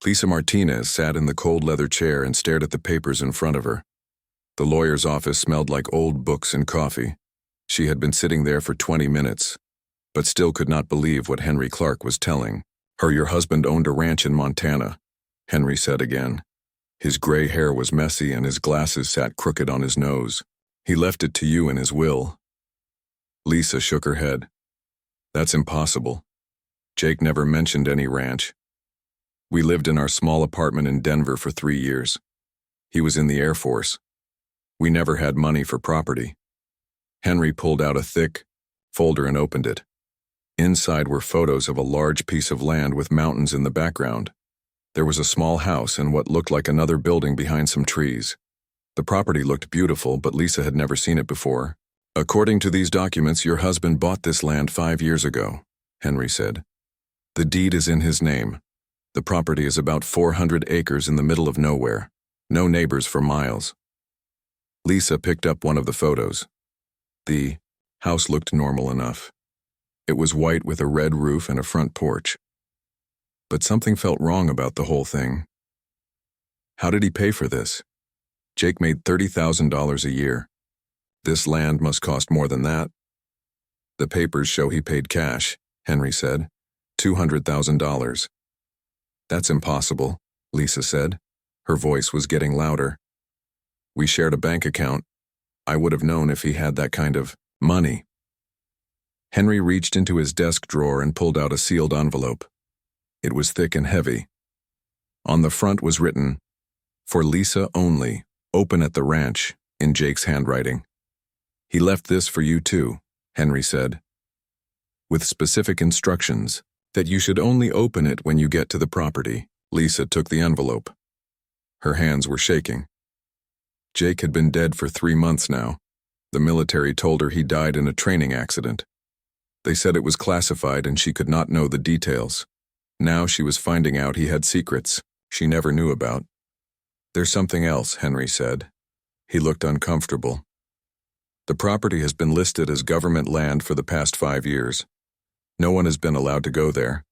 Lisa Martinez sat in the cold leather chair and stared at the papers in front of her. The lawyer's office smelled like old books and coffee. She had been sitting there for 20 minutes, but still could not believe what Henry Clark was telling her. Your husband owned a ranch in Montana, Henry said again. His gray hair was messy and his glasses sat crooked on his nose. He left it to you in his will. Lisa shook her head. That's impossible. Jake never mentioned any ranch. We lived in our small apartment in Denver for 3 years. He was in the Air Force. We never had money for property. Henry pulled out a thick folder and opened it. Inside were photos of a large piece of land with mountains in the background. There was a small house and what looked like another building behind some trees. The property looked beautiful, but Lisa had never seen it before. According to these documents, your husband bought this land 5 years ago, Henry said. The deed is in his name. The property is about 400 acres in the middle of nowhere. No neighbors for miles. Lisa picked up one of the photos. The house looked normal enough. It was white with a red roof and a front porch. But something felt wrong about the whole thing. How did he pay for this? Jake made $30,000 a year. This land must cost more than that. The papers show he paid cash, Henry said. $200,000. That's impossible, Lisa said. Her voice was getting louder. We shared a bank account. I would have known if he had that kind of money. Henry reached into his desk drawer and pulled out a sealed envelope. It was thick and heavy. On the front was written, "For Lisa only, open at the ranch," in Jake's handwriting. He left this for you too, Henry said, with specific instructions that you should only open it when you get to the property. Lisa took the envelope. Her hands were shaking. Jake had been dead for 3 months now. The military told her he died in a training accident. They said it was classified and she could not know the details. Now she was finding out he had secrets she never knew about. There's something else, Henry said. He looked uncomfortable. The property has been listed as government land for the past 5 years. No one has been allowed to go there,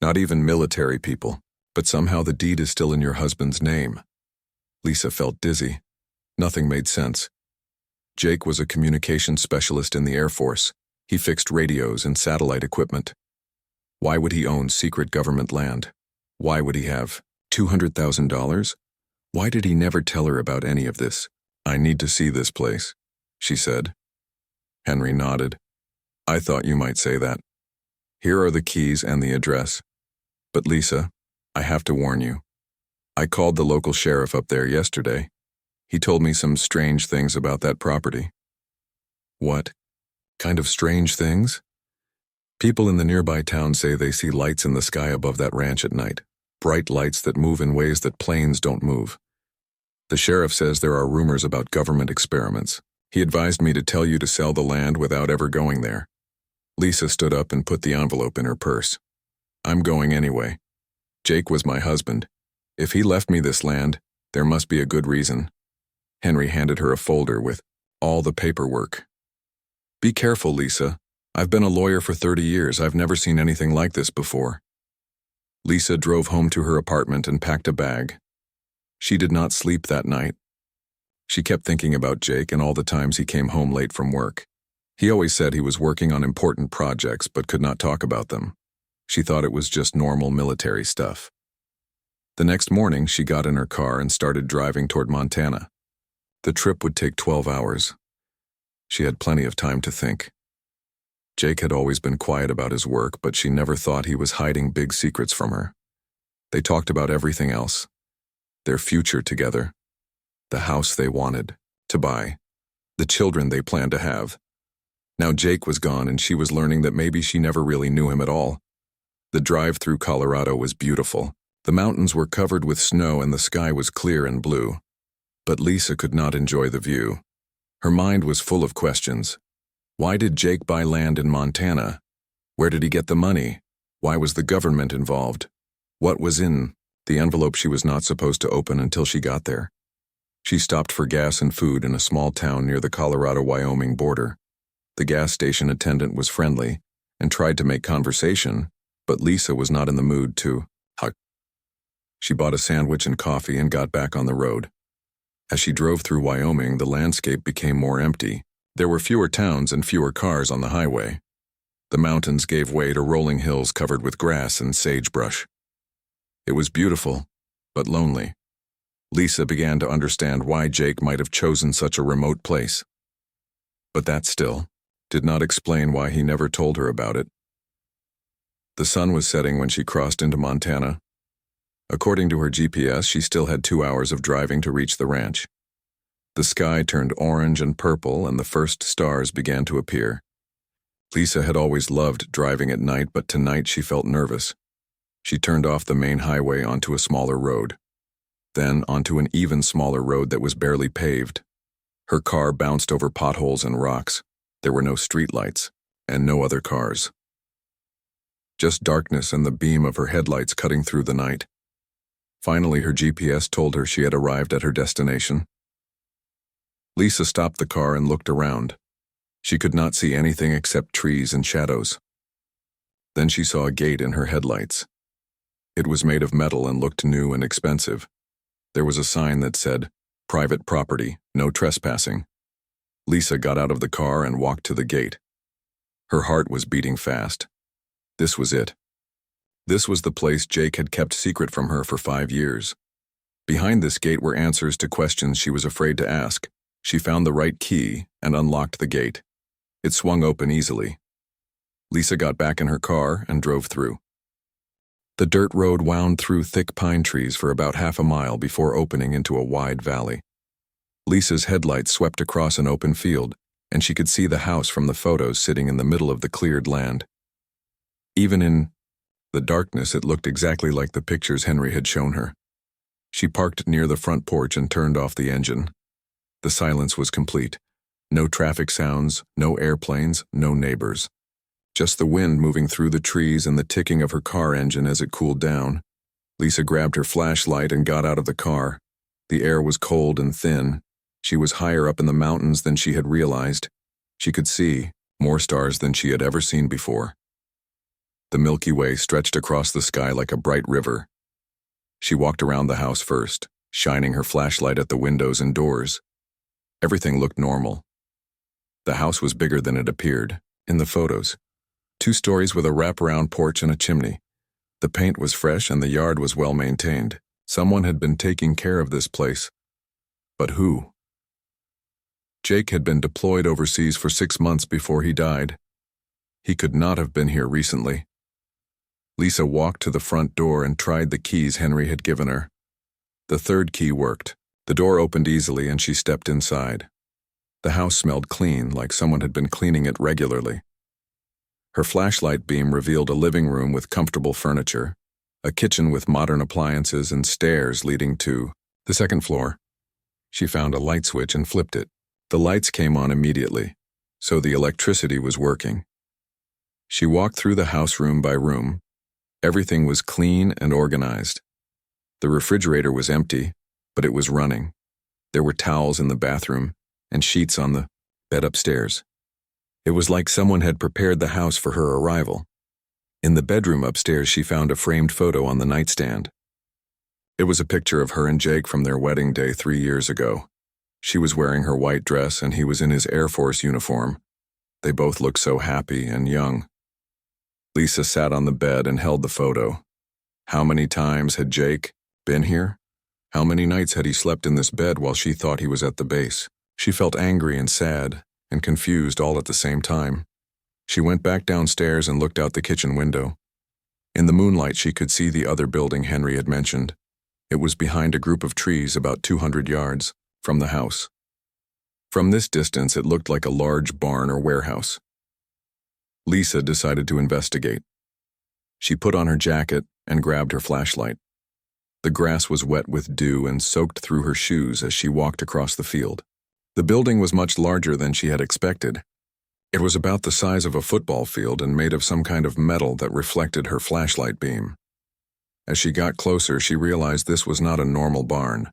not even military people, but somehow the deed is still in your husband's name. Lisa felt dizzy. Nothing made sense. Jake was a communications specialist in the Air Force. He fixed radios and satellite equipment. Why would he own secret government land? Why would he have $200,000? Why did he never tell her about any of this? I need to see this place, she said. Henry nodded. I thought you might say that. Here are the keys and the address. But Lisa, I have to warn you. I called the local sheriff up there yesterday. He told me some strange things about that property. What kind of strange things? People in the nearby town say they see lights in the sky above that ranch at night. Bright lights that move in ways that planes don't move. The sheriff says there are rumors about government experiments. He advised me to tell you to sell the land without ever going there. Lisa stood up and put the envelope in her purse. I'm going anyway. Jake was my husband. If he left me this land, there must be a good reason. Henry handed her a folder with all the paperwork. Be careful, Lisa. I've been a lawyer for 30 years. I've never seen anything like this before. Lisa drove home to her apartment and packed a bag. She did not sleep that night. She kept thinking about Jake and all the times he came home late from work. He always said he was working on important projects but could not talk about them. She thought it was just normal military stuff. The next morning, she got in her car and started driving toward Montana. The trip would take 12 hours. She had plenty of time to think. Jake had always been quiet about his work, but she never thought he was hiding big secrets from her. They talked about everything else. Their future together. The house they wanted to buy. The children they planned to have. Now Jake was gone and she was learning that maybe she never really knew him at all. The drive through Colorado was beautiful. The mountains were covered with snow and the sky was clear and blue. But Lisa could not enjoy the view. Her mind was full of questions. Why did Jake buy land in Montana? Where did he get the money? Why was the government involved? What was in the envelope she was not supposed to open until she got there? She stopped for gas and food in a small town near the Colorado-Wyoming border. The gas station attendant was friendly and tried to make conversation, but Lisa was not in the mood to hug. She bought a sandwich and coffee and got back on the road. As she drove through Wyoming, the landscape became more empty. There were fewer towns and fewer cars on the highway. The mountains gave way to rolling hills covered with grass and sagebrush. It was beautiful, but lonely. Lisa began to understand why Jake might have chosen such a remote place. But that still did not explain why he never told her about it. The sun was setting when she crossed into Montana. According to her GPS, she still had 2 hours of driving to reach the ranch. The sky turned orange and purple, and the first stars began to appear. Lisa had always loved driving at night, but tonight she felt nervous. She turned off the main highway onto a smaller road, then onto an even smaller road that was barely paved. Her car bounced over potholes and rocks. There were no streetlights, and no other cars. Just darkness and the beam of her headlights cutting through the night. Finally, her GPS told her she had arrived at her destination. Lisa stopped the car and looked around. She could not see anything except trees and shadows. Then she saw a gate in her headlights. It was made of metal and looked new and expensive. There was a sign that said, "Private property, no trespassing." Lisa got out of the car and walked to the gate. Her heart was beating fast. This was it. This was the place Jake had kept secret from her for 5 years. Behind this gate were answers to questions she was afraid to ask. She found the right key and unlocked the gate. It swung open easily. Lisa got back in her car and drove through. The dirt road wound through thick pine trees for about half a mile before opening into a wide valley. Lisa's headlights swept across an open field, and she could see the house from the photos sitting in the middle of the cleared land. Even in the darkness, it looked exactly like the pictures Henry had shown her. She parked near the front porch and turned off the engine. The silence was complete. No traffic sounds, no airplanes, no neighbors. Just the wind moving through the trees and the ticking of her car engine as it cooled down. Lisa grabbed her flashlight and got out of the car. The air was cold and thin. She was higher up in the mountains than she had realized. She could see more stars than she had ever seen before. The Milky Way stretched across the sky like a bright river. She walked around the house first, shining her flashlight at the windows and doors. Everything looked normal. The house was bigger than it appeared in the photos. 2 stories with a wraparound porch and a chimney. The paint was fresh and the yard was well maintained. Someone had been taking care of this place. But who? Jake had been deployed overseas for 6 months before he died. He could not have been here recently. Lisa walked to the front door and tried the keys Henry had given her. The 3rd key worked. The door opened easily and she stepped inside. The house smelled clean, like someone had been cleaning it regularly. Her flashlight beam revealed a living room with comfortable furniture, a kitchen with modern appliances, and stairs leading to the 2nd floor. She found a light switch and flipped it. The lights came on immediately, so the electricity was working. She walked through the house room by room. Everything was clean and organized. The refrigerator was empty, but it was running. There were towels in the bathroom and sheets on the bed upstairs. It was like someone had prepared the house for her arrival. In the bedroom upstairs, she found a framed photo on the nightstand. It was a picture of her and Jake from their wedding day 3 years ago. She was wearing her white dress and he was in his Air Force uniform. They both looked so happy and young. Lisa sat on the bed and held the photo. How many times had Jake been here? How many nights had he slept in this bed while she thought he was at the base? She felt angry and sad and confused all at the same time. She went back downstairs and looked out the kitchen window. In the moonlight, she could see the other building Henry had mentioned. It was behind a group of trees about 200 yards from the house. From this distance, it looked like a large barn or warehouse. Lisa decided to investigate. She put on her jacket and grabbed her flashlight. The grass was wet with dew and soaked through her shoes as she walked across the field. The building was much larger than she had expected. It was about the size of a football field and made of some kind of metal that reflected her flashlight beam. As she got closer, she realized this was not a normal barn.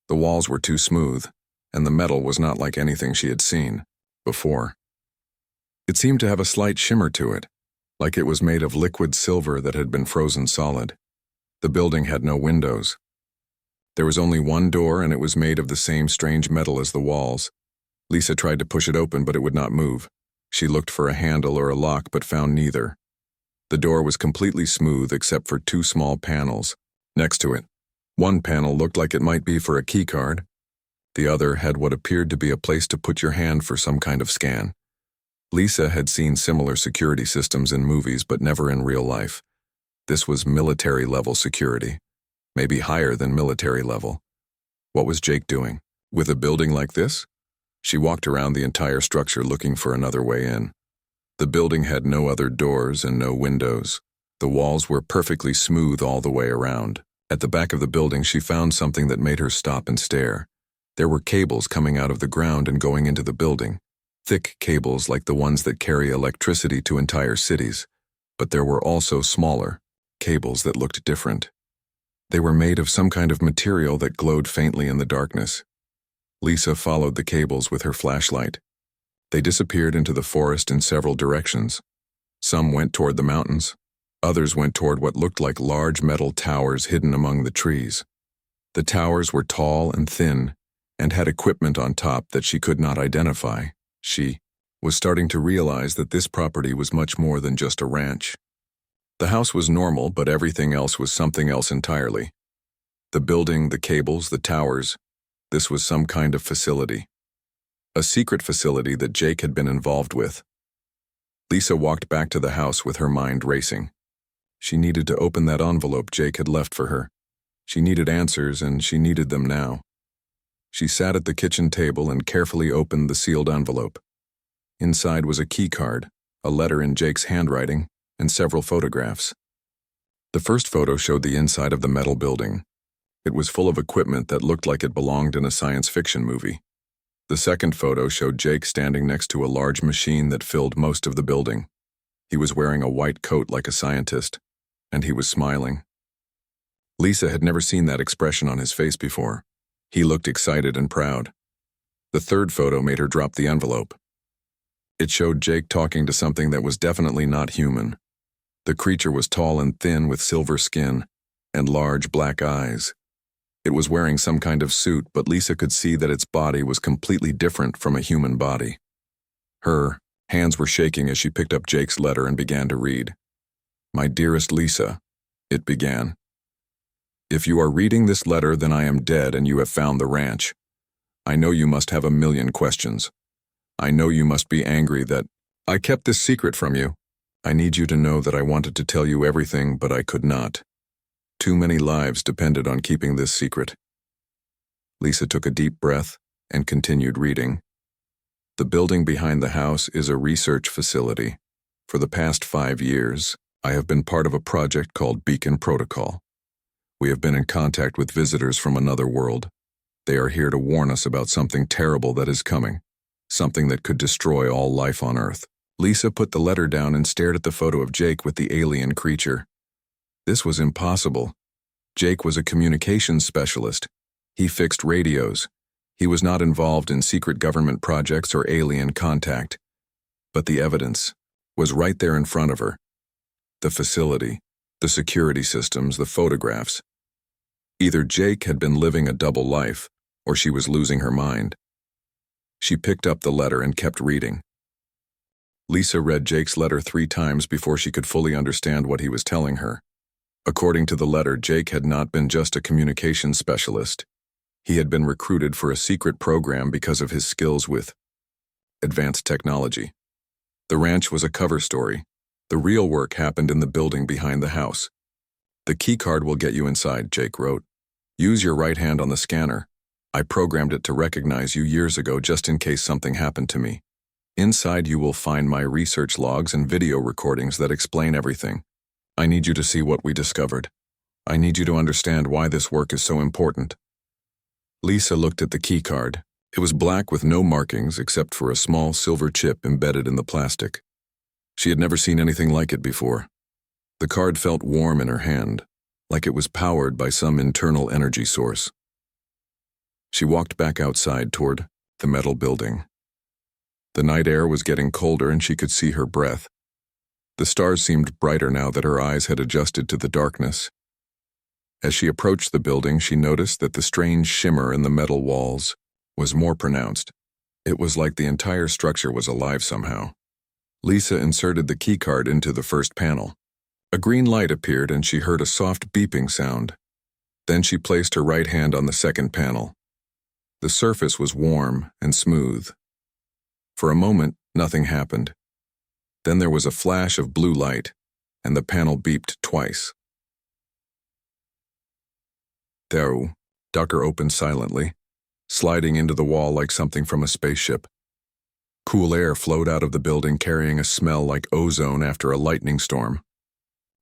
The walls were too smooth, and the metal was not like anything she had seen before. It seemed to have a slight shimmer to it, like it was made of liquid silver that had been frozen solid. The building had no windows. There was only one door, and it was made of the same strange metal as the walls. Lisa tried to push it open, but it would not move. She looked for a handle or a lock, but found neither. The door was completely smooth except for two small panels next to it. One panel looked like it might be for a key card. The other had what appeared to be a place to put your hand for some kind of scan. Lisa had seen similar security systems in movies, but never in real life. This was military-level security, maybe higher than military level. What was Jake doing with a building like this? She walked around the entire structure looking for another way in. The building had no other doors and no windows. The walls were perfectly smooth all the way around. At the back of the building, she found something that made her stop and stare. There were cables coming out of the ground and going into the building. Thick cables like the ones that carry electricity to entire cities. But there were also smaller cables that looked different. They were made of some kind of material that glowed faintly in the darkness. Lisa followed the cables with her flashlight. They disappeared into the forest in several directions. Some went toward the mountains. Others went toward what looked like large metal towers hidden among the trees. The towers were tall and thin and had equipment on top that she could not identify. She was starting to realize that this property was much more than just a ranch. The house was normal, but everything else was something else entirely. The building, the cables, the towers. This was some kind of facility. A secret facility that Jake had been involved with. Lisa walked back to the house with her mind racing. She needed to open that envelope Jake had left for her. She needed answers, and she needed them now. She sat at the kitchen table and carefully opened the sealed envelope. Inside was a key card, a letter in Jake's handwriting, and several photographs. The first photo showed the inside of the metal building. It was full of equipment that looked like it belonged in a science fiction movie. The second photo showed Jake standing next to a large machine that filled most of the building. He was wearing a white coat like a scientist, and he was smiling. Lisa had never seen that expression on his face before. He looked excited and proud. The third photo made her drop the envelope. It showed Jake talking to something that was definitely not human. The creature was tall and thin with silver skin and large black eyes. It was wearing some kind of suit, but Lisa could see that its body was completely different from a human body. Her hands were shaking as she picked up Jake's letter and began to read. "My dearest Lisa," it began. "If you are reading this letter, then I am dead and you have found the ranch. I know you must have a million questions. I know you must be angry that I kept this secret from you. I need you to know that I wanted to tell you everything, but I could not. Too many lives depended on keeping this secret." Lisa took a deep breath and continued reading. "The building behind the house is a research facility. For the past 5 years, I have been part of a project called Beacon Protocol. We have been in contact with visitors from another world. They are here to warn us about something terrible that is coming, something that could destroy all life on Earth." Lisa put the letter down and stared at the photo of Jake with the alien creature. This was impossible. Jake was a communications specialist. He fixed radios. He was not involved in secret government projects or alien contact. But the evidence was right there in front of her. The facility, the security systems, the photographs. Either Jake had been living a double life, or she was losing her mind. She picked up the letter and kept reading. Lisa read Jake's letter 3 times before she could fully understand what he was telling her. According to the letter, Jake had not been just a communications specialist. He had been recruited for a secret program because of his skills with advanced technology. The ranch was a cover story. The real work happened in the building behind the house. "The key card will get you inside," Jake wrote. "Use your right hand on the scanner. I programmed it to recognize you years ago just in case something happened to me. Inside you will find my research logs and video recordings that explain everything. I need you to see what we discovered. I need you to understand why this work is so important." Lisa looked at the key card. It was black with no markings except for a small silver chip embedded in the plastic. She had never seen anything like it before. The card felt warm in her hand, like it was powered by some internal energy source. She walked back outside toward the metal building. The night air was getting colder and she could see her breath. The stars seemed brighter now that her eyes had adjusted to the darkness. As she approached the building, she noticed that the strange shimmer in the metal walls was more pronounced. It was like the entire structure was alive somehow. Lisa inserted the keycard into the first panel. A green light appeared and she heard a soft beeping sound. Then she placed her right hand on the second panel. The surface was warm and smooth. For a moment, nothing happened. Then there was a flash of blue light, and the panel beeped twice. There, Ducker opened silently, sliding into the wall like something from a spaceship. Cool air flowed out of the building carrying a smell like ozone after a lightning storm.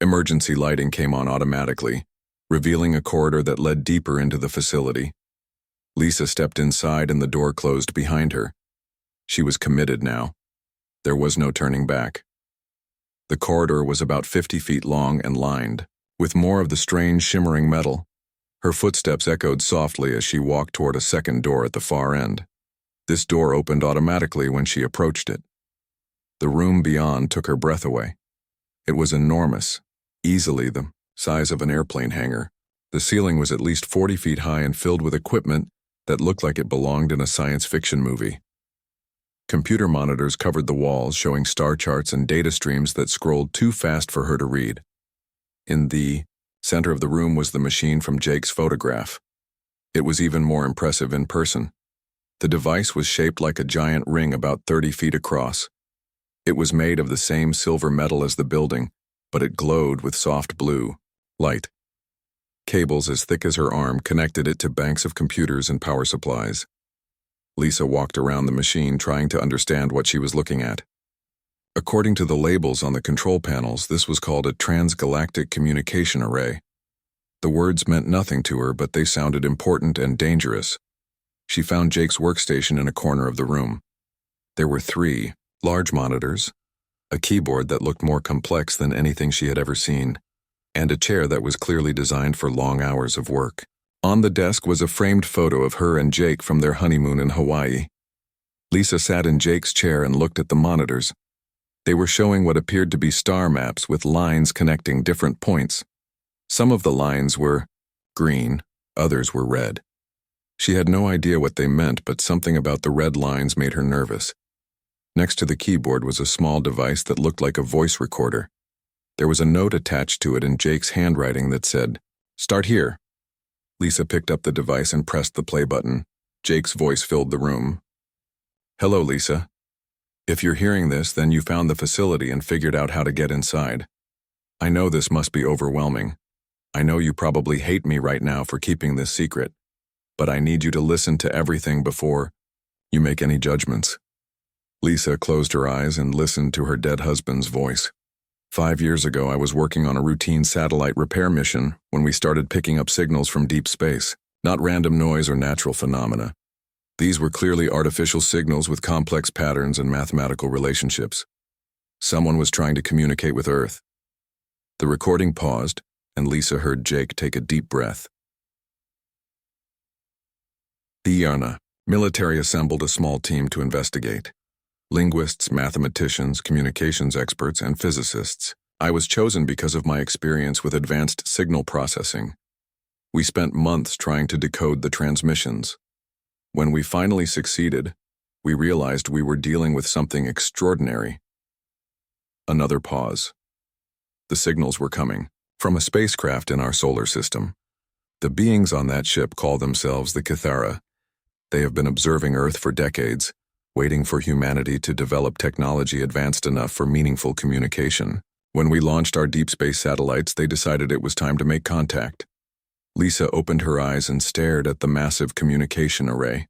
Emergency lighting came on automatically, revealing a corridor that led deeper into the facility. Lisa stepped inside and the door closed behind her. She was committed now. There was no turning back. The corridor was about 50 feet long and lined with more of the strange shimmering metal. Her footsteps echoed softly as she walked toward a second door at the far end. This door opened automatically when she approached it. The room beyond took her breath away. It was enormous, easily the size of an airplane hangar. The ceiling was at least 40 feet high and filled with equipment that looked like it belonged in a science fiction movie. Computer monitors covered the walls, showing star charts and data streams that scrolled too fast for her to read. In the center of the room was the machine from Jake's photograph. It was even more impressive in person. The device was shaped like a giant ring about 30 feet across. It was made of the same silver metal as the building, but it glowed with soft blue light. Cables as thick as her arm connected it to banks of computers and power supplies. Lisa walked around the machine trying to understand what she was looking at. According to the labels on the control panels, this was called a transgalactic communication array. The words meant nothing to her, but they sounded important and dangerous. She found Jake's workstation in a corner of the room. There were 3 large monitors, a keyboard that looked more complex than anything she had ever seen, and a chair that was clearly designed for long hours of work. On the desk was a framed photo of her and Jake from their honeymoon in Hawaii. Lisa sat in Jake's chair and looked at the monitors. They were showing what appeared to be star maps with lines connecting different points. Some of the lines were green, others were red. She had no idea what they meant, but something about the red lines made her nervous. Next to the keyboard was a small device that looked like a voice recorder. There was a note attached to it in Jake's handwriting that said, "Start here." Lisa picked up the device and pressed the play button. Jake's voice filled the room. "Hello, Lisa. If you're hearing this, then you found the facility and figured out how to get inside. I know this must be overwhelming. I know you probably hate me right now for keeping this secret, but I need you to listen to everything before you make any judgments." Lisa closed her eyes and listened to her dead husband's voice. 5 years ago, I was working on a routine satellite repair mission when we started picking up signals from deep space, not random noise or natural phenomena. These were clearly artificial signals with complex patterns and mathematical relationships. Someone was trying to communicate with Earth. The recording paused, and Lisa heard Jake take a deep breath. The Yarna military assembled a small team to investigate. Linguists, mathematicians, communications experts, and physicists. I was chosen because of my experience with advanced signal processing. We spent months trying to decode the transmissions. When we finally succeeded, we realized we were dealing with something extraordinary. Another pause. The signals were coming from a spacecraft in our solar system. The beings on that ship call themselves the Kithara. They have been observing Earth for decades, waiting for humanity to develop technology advanced enough for meaningful communication. When we launched our deep space satellites, they decided it was time to make contact. Lisa opened her eyes and stared at the massive communication array.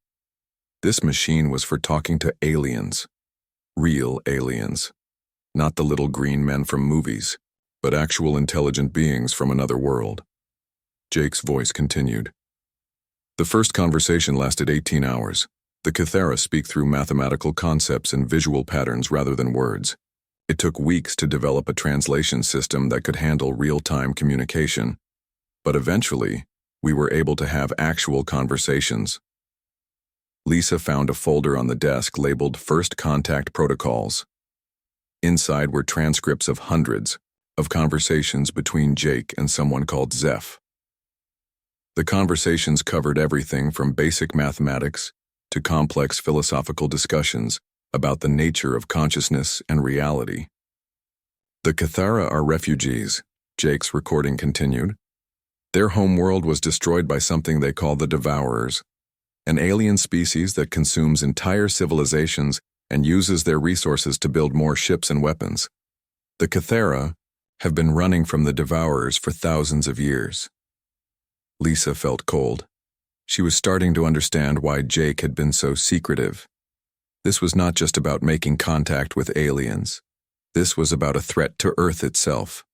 This machine was for talking to aliens. Real aliens. Not the little green men from movies, but actual intelligent beings from another world. Jake's voice continued. The first conversation lasted 18 hours. The Kithara speak through mathematical concepts and visual patterns rather than words. It took weeks to develop a translation system that could handle real-time communication. But eventually, we were able to have actual conversations. Lisa found a folder on the desk labeled First Contact Protocols. Inside were transcripts of hundreds of conversations between Jake and someone called Zeph. The conversations covered everything from basic mathematics to complex philosophical discussions about the nature of consciousness and reality. The Cathara are refugees, Jake's recording continued. Their homeworld was destroyed by something they call the Devourers, an alien species that consumes entire civilizations and uses their resources to build more ships and weapons. The Cathara have been running from the Devourers for thousands of years. Lisa felt cold. She was starting to understand why Jake had been so secretive. This was not just about making contact with aliens. This was about a threat to Earth itself.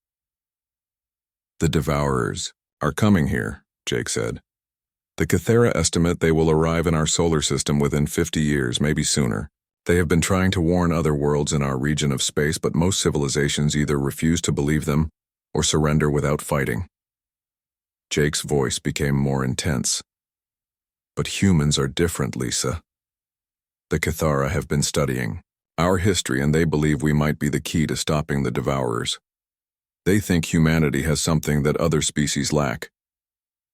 The Devourers are coming here, Jake said. The Cathara estimate they will arrive in our solar system within 50 years, maybe sooner. They have been trying to warn other worlds in our region of space, but most civilizations either refuse to believe them or surrender without fighting. Jake's voice became more intense. But humans are different, Lisa. The Cathara have been studying our history, and they believe we might be the key to stopping the Devourers. They think humanity has something that other species lack,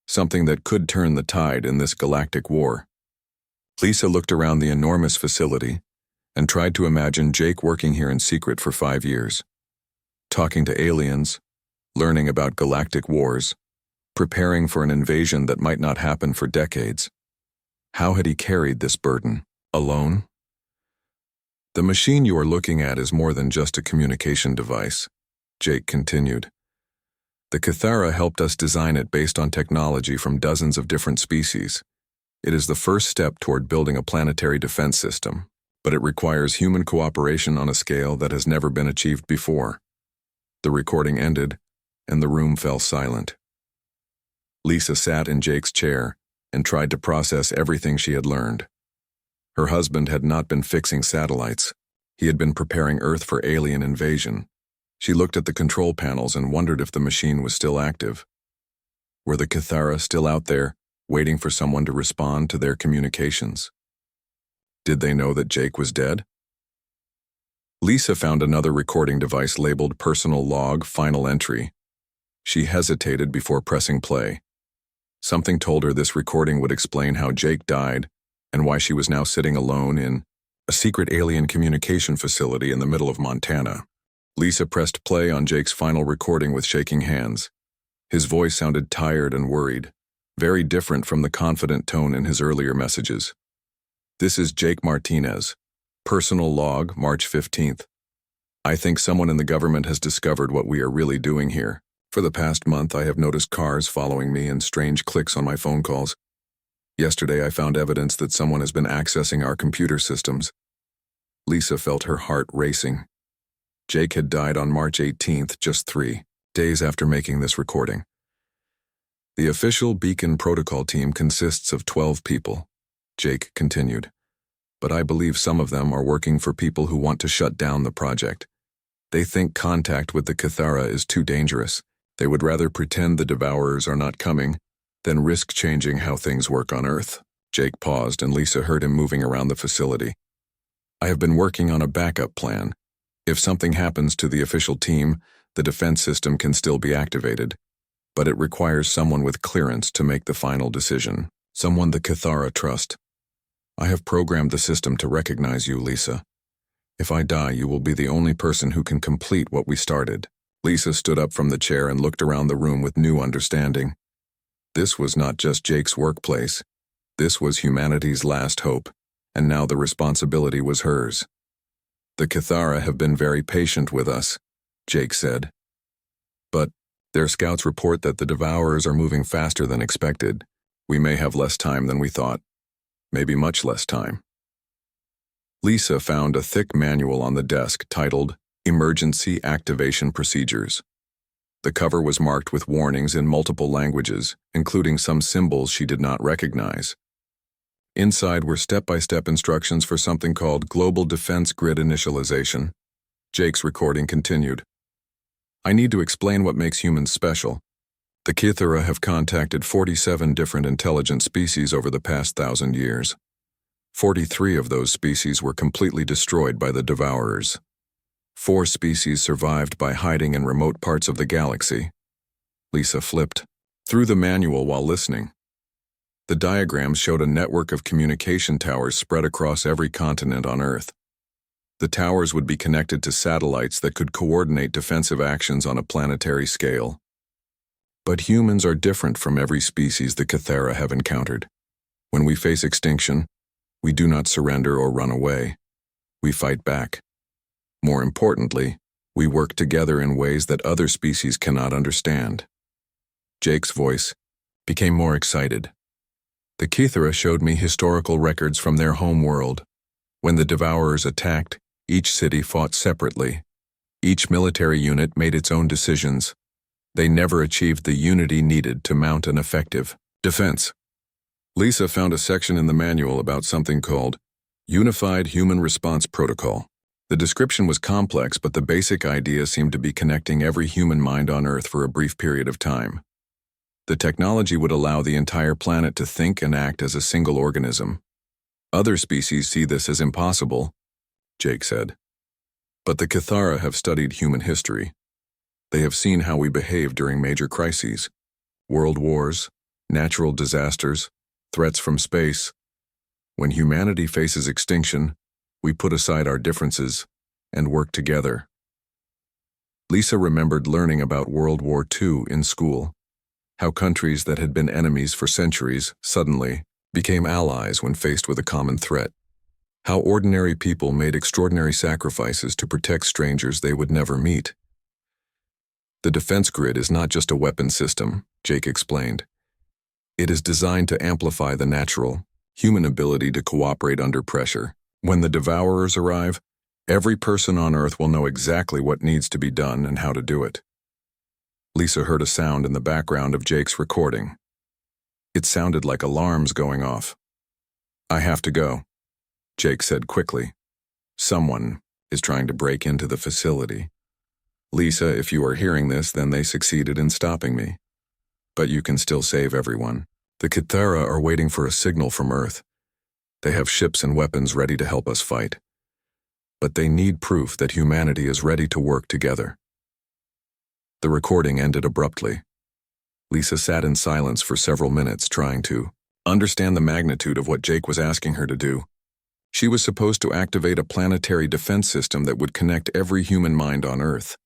something that could turn the tide in this galactic war. Lisa looked around the enormous facility and tried to imagine Jake working here in secret for 5 years, talking to aliens, learning about galactic wars, preparing for an invasion that might not happen for decades. How had he carried this burden? Alone? The machine you are looking at is more than just a communication device, Jake continued. The Cathara helped us design it based on technology from dozens of different species. It is the first step toward building a planetary defense system, but it requires human cooperation on a scale that has never been achieved before. The recording ended, and the room fell silent. Lisa sat in Jake's chair and tried to process everything she had learned. Her husband had not been fixing satellites. He had been preparing Earth for alien invasion. She looked at the control panels and wondered if the machine was still active. Were the Cathara still out there, waiting for someone to respond to their communications? Did they know that Jake was dead? Lisa found another recording device labeled Personal Log Final Entry. She hesitated before pressing play. Something told her this recording would explain how Jake died and why she was now sitting alone in a secret alien communication facility in the middle of Montana. Lisa pressed play on Jake's final recording with shaking hands. His voice sounded tired and worried, very different from the confident tone in his earlier messages. This is Jake Martinez. Personal log, March 15th. I think someone in the government has discovered what we are really doing here. For the past month, I have noticed cars following me and strange clicks on my phone calls. Yesterday, I found evidence that someone has been accessing our computer systems. Lisa felt her heart racing. Jake had died on March 18th, just 3 days after making this recording. The official Beacon protocol team consists of 12 people, Jake continued. But I believe some of them are working for people who want to shut down the project. They think contact with the Cathara is too dangerous. They would rather pretend the Devourers are not coming than risk changing how things work on Earth. Jake paused and Lisa heard him moving around the facility. I have been working on a backup plan. If something happens to the official team, the defense system can still be activated. But it requires someone with clearance to make the final decision. Someone the Cathara trust. I have programmed the system to recognize you, Lisa. If I die, you will be the only person who can complete what we started. Lisa stood up from the chair and looked around the room with new understanding. This was not just Jake's workplace. This was humanity's last hope, and now the responsibility was hers. The Cathara have been very patient with us, Jake said. But their scouts report that the Devourers are moving faster than expected. We may have less time than we thought. Maybe much less time. Lisa found a thick manual on the desk titled Emergency Activation Procedures. The cover was marked with warnings in multiple languages, including some symbols she did not recognize. Inside were step-by-step instructions for something called Global Defense Grid Initialization. Jake's recording continued. I need to explain what makes humans special. The Cathara have contacted 47 different intelligent species over the past 1,000 years. 43 of those species were completely destroyed by the Devourers. 4 species survived by hiding in remote parts of the galaxy. Lisa flipped through the manual while listening. The diagrams showed a network of communication towers spread across every continent on Earth. The towers would be connected to satellites that could coordinate defensive actions on a planetary scale. But humans are different from every species the Kithara have encountered. When we face extinction, we do not surrender or run away. We fight back. More importantly, we work together in ways that other species cannot understand. Jake's voice became more excited. The Kithara showed me historical records from their home world. When the Devourers attacked, each city fought separately. Each military unit made its own decisions. They never achieved the unity needed to mount an effective defense. Lisa found a section in the manual about something called Unified Human Response Protocol. The description was complex, but the basic idea seemed to be connecting every human mind on Earth for a brief period of time. The technology would allow the entire planet to think and act as a single organism. Other species see this as impossible, Jake said. But the Kithara have studied human history. They have seen how we behave during major crises, world wars, natural disasters, threats from space. When humanity faces extinction, we put aside our differences and work together. Lisa remembered learning about World War II in school, how countries that had been enemies for centuries suddenly became allies when faced with a common threat, how ordinary people made extraordinary sacrifices to protect strangers they would never meet. The defense grid is not just a weapon system, Jake explained. It is designed to amplify the natural, human ability to cooperate under pressure. When the Devourers arrive, every person on Earth will know exactly what needs to be done and how to do it. Lisa heard a sound in the background of Jake's recording. It sounded like alarms going off. "I have to go," Jake said quickly. "Someone is trying to break into the facility. Lisa, if you are hearing this, then they succeeded in stopping me. But you can still save everyone. The Kithara are waiting for a signal from Earth. They have ships and weapons ready to help us fight. But they need proof that humanity is ready to work together." The recording ended abruptly. Lisa sat in silence for several minutes, trying to understand the magnitude of what Jake was asking her to do. She was supposed to activate a planetary defense system that would connect every human mind on Earth.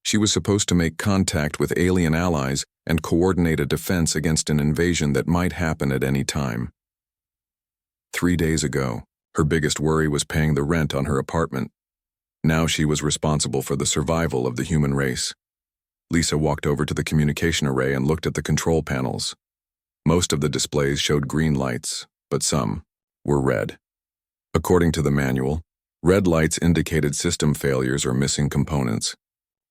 She was supposed to make contact with alien allies and coordinate a defense against an invasion that might happen at any time. 3 days ago, her biggest worry was paying the rent on her apartment. Now she was responsible for the survival of the human race. Lisa walked over to the communication array and looked at the control panels. Most of the displays showed green lights, but some were red. According to the manual, red lights indicated system failures or missing components.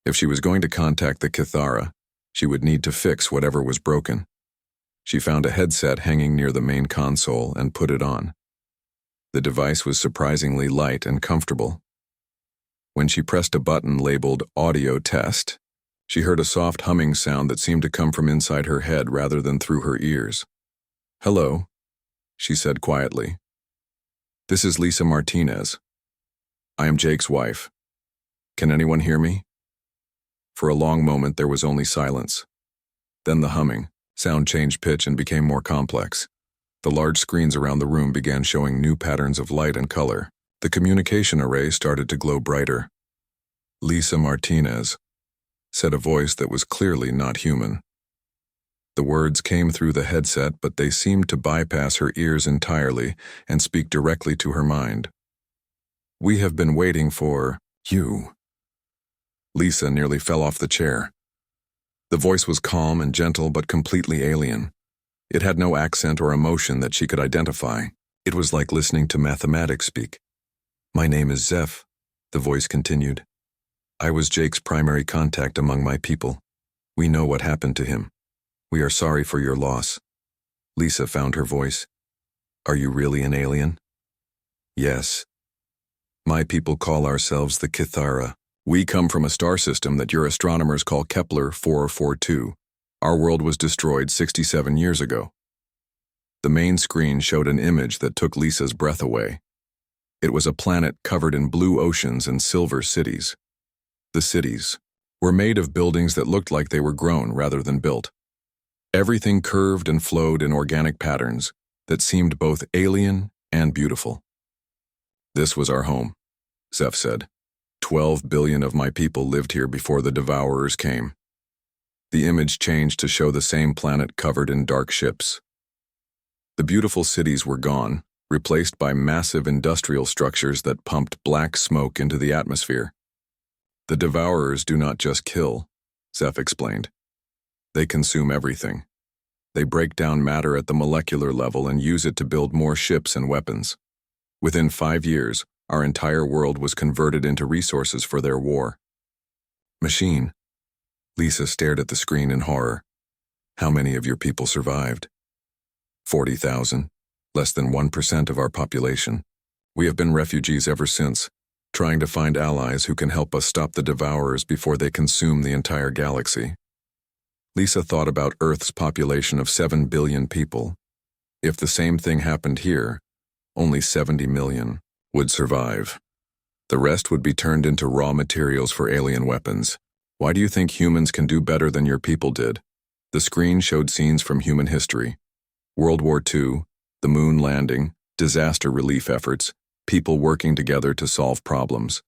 If she was going to contact the Kithara, she would need to fix whatever was broken. She found a headset hanging near the main console and put it on. The device was surprisingly light and comfortable. When she pressed a button labeled Audio Test, she heard a soft humming sound that seemed to come from inside her head rather than through her ears. "Hello," she said quietly. "This is Lisa Martinez. I am Jake's wife. Can anyone hear me?" For a long moment there was only silence. Then the humming sound changed pitch and became more complex. The large screens around the room began showing new patterns of light and color. The communication array started to glow brighter. "Lisa Martinez," said a voice that was clearly not human. The words came through the headset, but they seemed to bypass her ears entirely and speak directly to her mind. "We have been waiting for you." Lisa nearly fell off the chair. The voice was calm and gentle but completely alien. It had no accent or emotion that she could identify. It was like listening to mathematics speak. "My name is Zeph," the voice continued. "I was Jake's primary contact among my people. We know what happened to him. We are sorry for your loss." Lisa found her voice. "Are you really an alien?" "Yes. My people call ourselves the Kithara. We come from a star system that your astronomers call Kepler 442. Our world was destroyed 67 years ago." The main screen showed an image that took Lisa's breath away. It was a planet covered in blue oceans and silver cities. The cities were made of buildings that looked like they were grown rather than built. Everything curved and flowed in organic patterns that seemed both alien and beautiful. This was our home, Zeph said. 12 billion of my people lived here before the devourers came. The image changed to show the same planet covered in dark ships. The beautiful cities were gone, replaced by massive industrial structures that pumped black smoke into the atmosphere. The devourers do not just kill, Zeph explained. They consume everything. They break down matter at the molecular level and use it to build more ships and weapons. Within 5 years, our entire world was converted into resources for their war. Machine. Lisa stared at the screen in horror. How many of your people survived? 40,000, less than 1% of our population. We have been refugees ever since, trying to find allies who can help us stop the devourers before they consume the entire galaxy. Lisa thought about Earth's population of 7 billion people. If the same thing happened here, only 70 million would survive. The rest would be turned into raw materials for alien weapons. Why do you think humans can do better than your people did? The screen showed scenes from human history. World War II, the moon landing, disaster relief efforts, people working together to solve problems.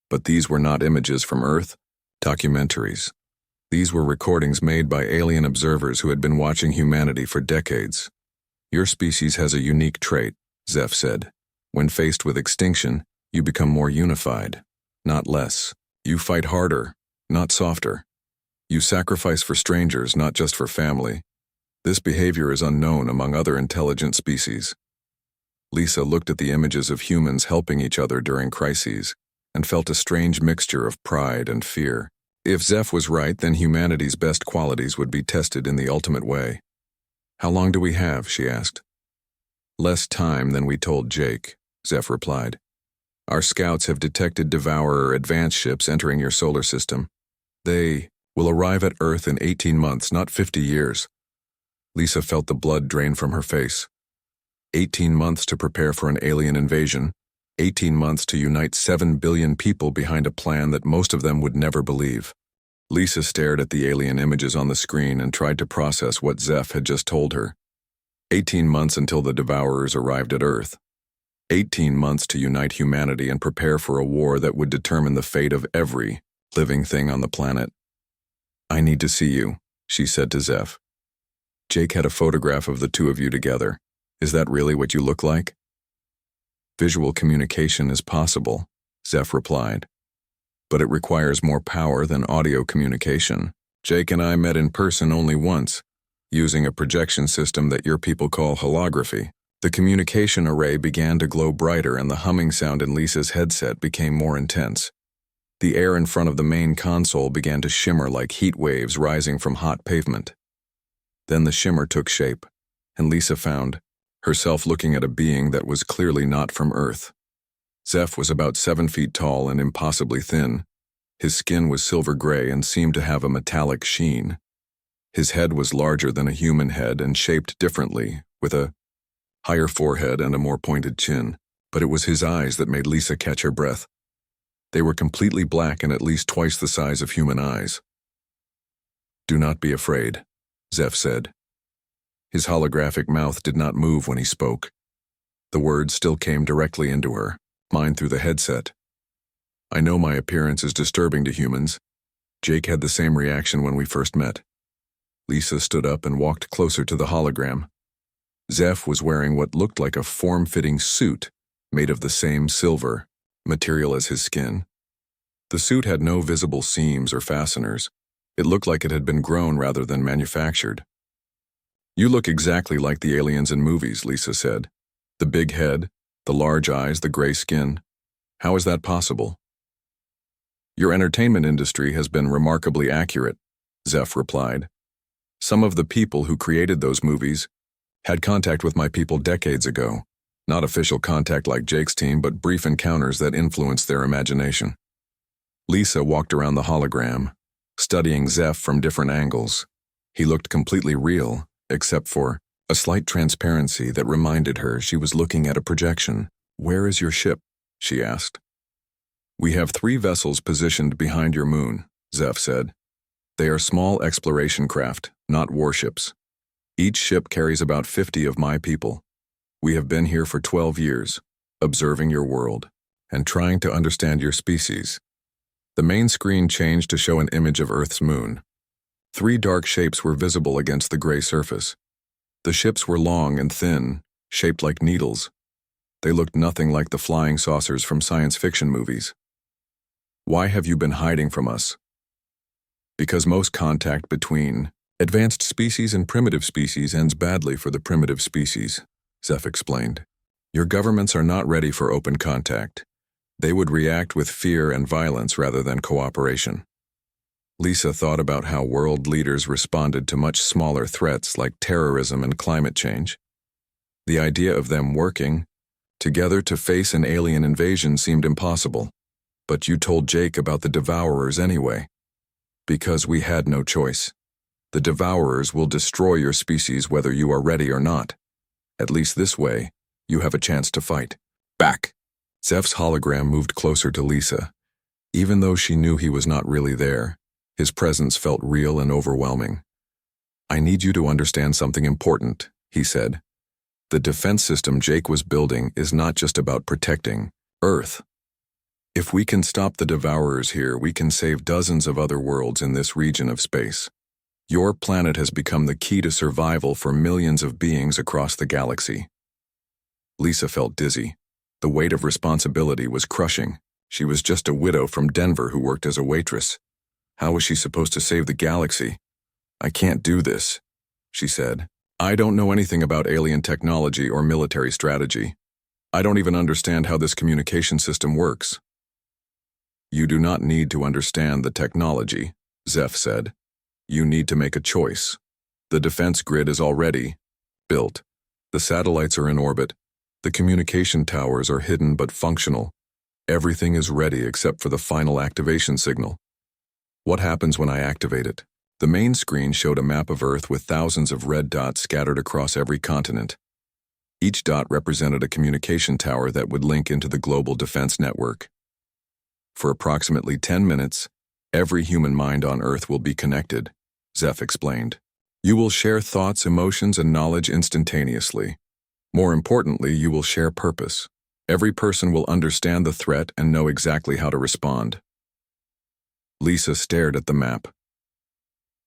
But these were not images from Earth, documentaries. These were recordings made by alien observers who had been watching humanity for decades. Your species has a unique trait, Zeph said. When faced with extinction, you become more unified, not less. You fight harder, not softer. You sacrifice for strangers, not just for family. This behavior is unknown among other intelligent species. Lisa looked at the images of humans helping each other during crises and felt a strange mixture of pride and fear. If Zeph was right, then humanity's best qualities would be tested in the ultimate way. How long do we have? She asked. Less time than we told Jake, Zeph replied. Our scouts have detected devourer advanced ships entering your solar system. They will arrive at Earth in 18 months, not 50 years. Lisa felt the blood drain from her face. 18 months to prepare for an alien invasion. 18 months to unite 7 billion people behind a plan that most of them would never believe. Lisa stared at the alien images on the screen and tried to process what Zeph had just told her. 18 months until the devourers arrived at Earth. 18 months to unite humanity and prepare for a war that would determine the fate of every living thing on the planet. I need to see you, she said to Zeph. Jake had a photograph of the two of you together. Is that really what you look like? Visual communication is possible, Zeph replied. But it requires more power than audio communication. Jake and I met in person only once, using a projection system that your people call holography. The communication array began to glow brighter and the humming sound in Lisa's headset became more intense. The air in front of the main console began to shimmer like heat waves rising from hot pavement. Then the shimmer took shape, and Lisa found herself looking at a being that was clearly not from Earth. Zeph was about 7 feet tall and impossibly thin. His skin was silver gray and seemed to have a metallic sheen. His head was larger than a human head and shaped differently, with a higher forehead and a more pointed chin, but it was his eyes that made Lisa catch her breath. They were completely black and at least twice the size of human eyes. Do not be afraid, Zeph said. His holographic mouth did not move when he spoke. The words still came directly into her, mine through the headset. I know my appearance is disturbing to humans. Jake had the same reaction when we first met. Lisa stood up and walked closer to the hologram. Zeph was wearing what looked like a form-fitting suit made of the same silver material as his skin. The suit had no visible seams or fasteners. It looked like it had been grown rather than manufactured. You look exactly like the aliens in movies, Lisa said. The big head, the large eyes, the gray skin. How is that possible? Your entertainment industry has been remarkably accurate, Zeph replied. Some of the people who created those movies had contact with my people decades ago. Not official contact like Jake's team, but brief encounters that influenced their imagination. Lisa walked around the hologram, studying Zeph from different angles. He looked completely real, except for a slight transparency that reminded her she was looking at a projection. Where is your ship? She asked. We have 3 vessels positioned behind your moon, Zeph said. They are small exploration craft, not warships. Each ship carries about 50 of my people. We have been here for 12 years, observing your world, and trying to understand your species. The main screen changed to show an image of Earth's moon. 3 dark shapes were visible against the gray surface. The ships were long and thin, shaped like needles. They looked nothing like the flying saucers from science fiction movies. Why have you been hiding from us? Because most contact between advanced species and primitive species ends badly for the primitive species, Zeph explained. Your governments are not ready for open contact. They would react with fear and violence rather than cooperation. Lisa thought about how world leaders responded to much smaller threats like terrorism and climate change. The idea of them working together to face an alien invasion seemed impossible. But you told Jake about the Devourers anyway. Because we had no choice. The Devourers will destroy your species whether you are ready or not. At least this way, you have a chance to fight. Back! Zeph's hologram moved closer to Lisa. Even though she knew he was not really there, his presence felt real and overwhelming. I need you to understand something important, he said. The defense system Jake was building is not just about protecting Earth. If we can stop the Devourers here, we can save dozens of other worlds in this region of space. Your planet has become the key to survival for millions of beings across the galaxy. Lisa felt dizzy. The weight of responsibility was crushing. She was just a widow from Denver who worked as a waitress. How was she supposed to save the galaxy? I can't do this, she said. I don't know anything about alien technology or military strategy. I don't even understand how this communication system works. You do not need to understand the technology, Zeph said. You need to make a choice. The defense grid is already built. The satellites are in orbit. The communication towers are hidden but functional. Everything is ready except for the final activation signal. What happens when I activate it? The main screen showed a map of Earth with thousands of red dots scattered across every continent. Each dot represented a communication tower that would link into the global defense network. For approximately 10 minutes, every human mind on Earth will be connected, Zeph explained. You will share thoughts, emotions, and knowledge instantaneously. More importantly, you will share purpose. Every person will understand the threat and know exactly how to respond. Lisa stared at the map.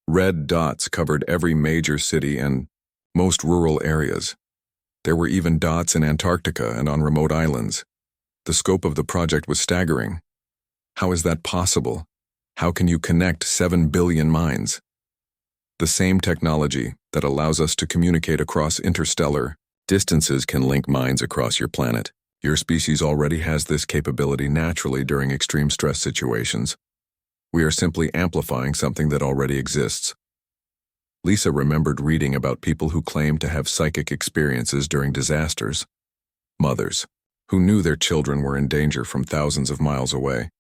Red dots covered every major city and most rural areas. There were even dots in Antarctica and on remote islands. The scope of the project was staggering. How is that possible? How can you connect 7 billion minds? The same technology that allows us to communicate across interstellar distances can link minds across your planet. Your species already has this capability naturally during extreme stress situations. We are simply amplifying something that already exists. Lisa remembered reading about people who claimed to have psychic experiences during disasters. Mothers, who knew their children were in danger from thousands of miles away.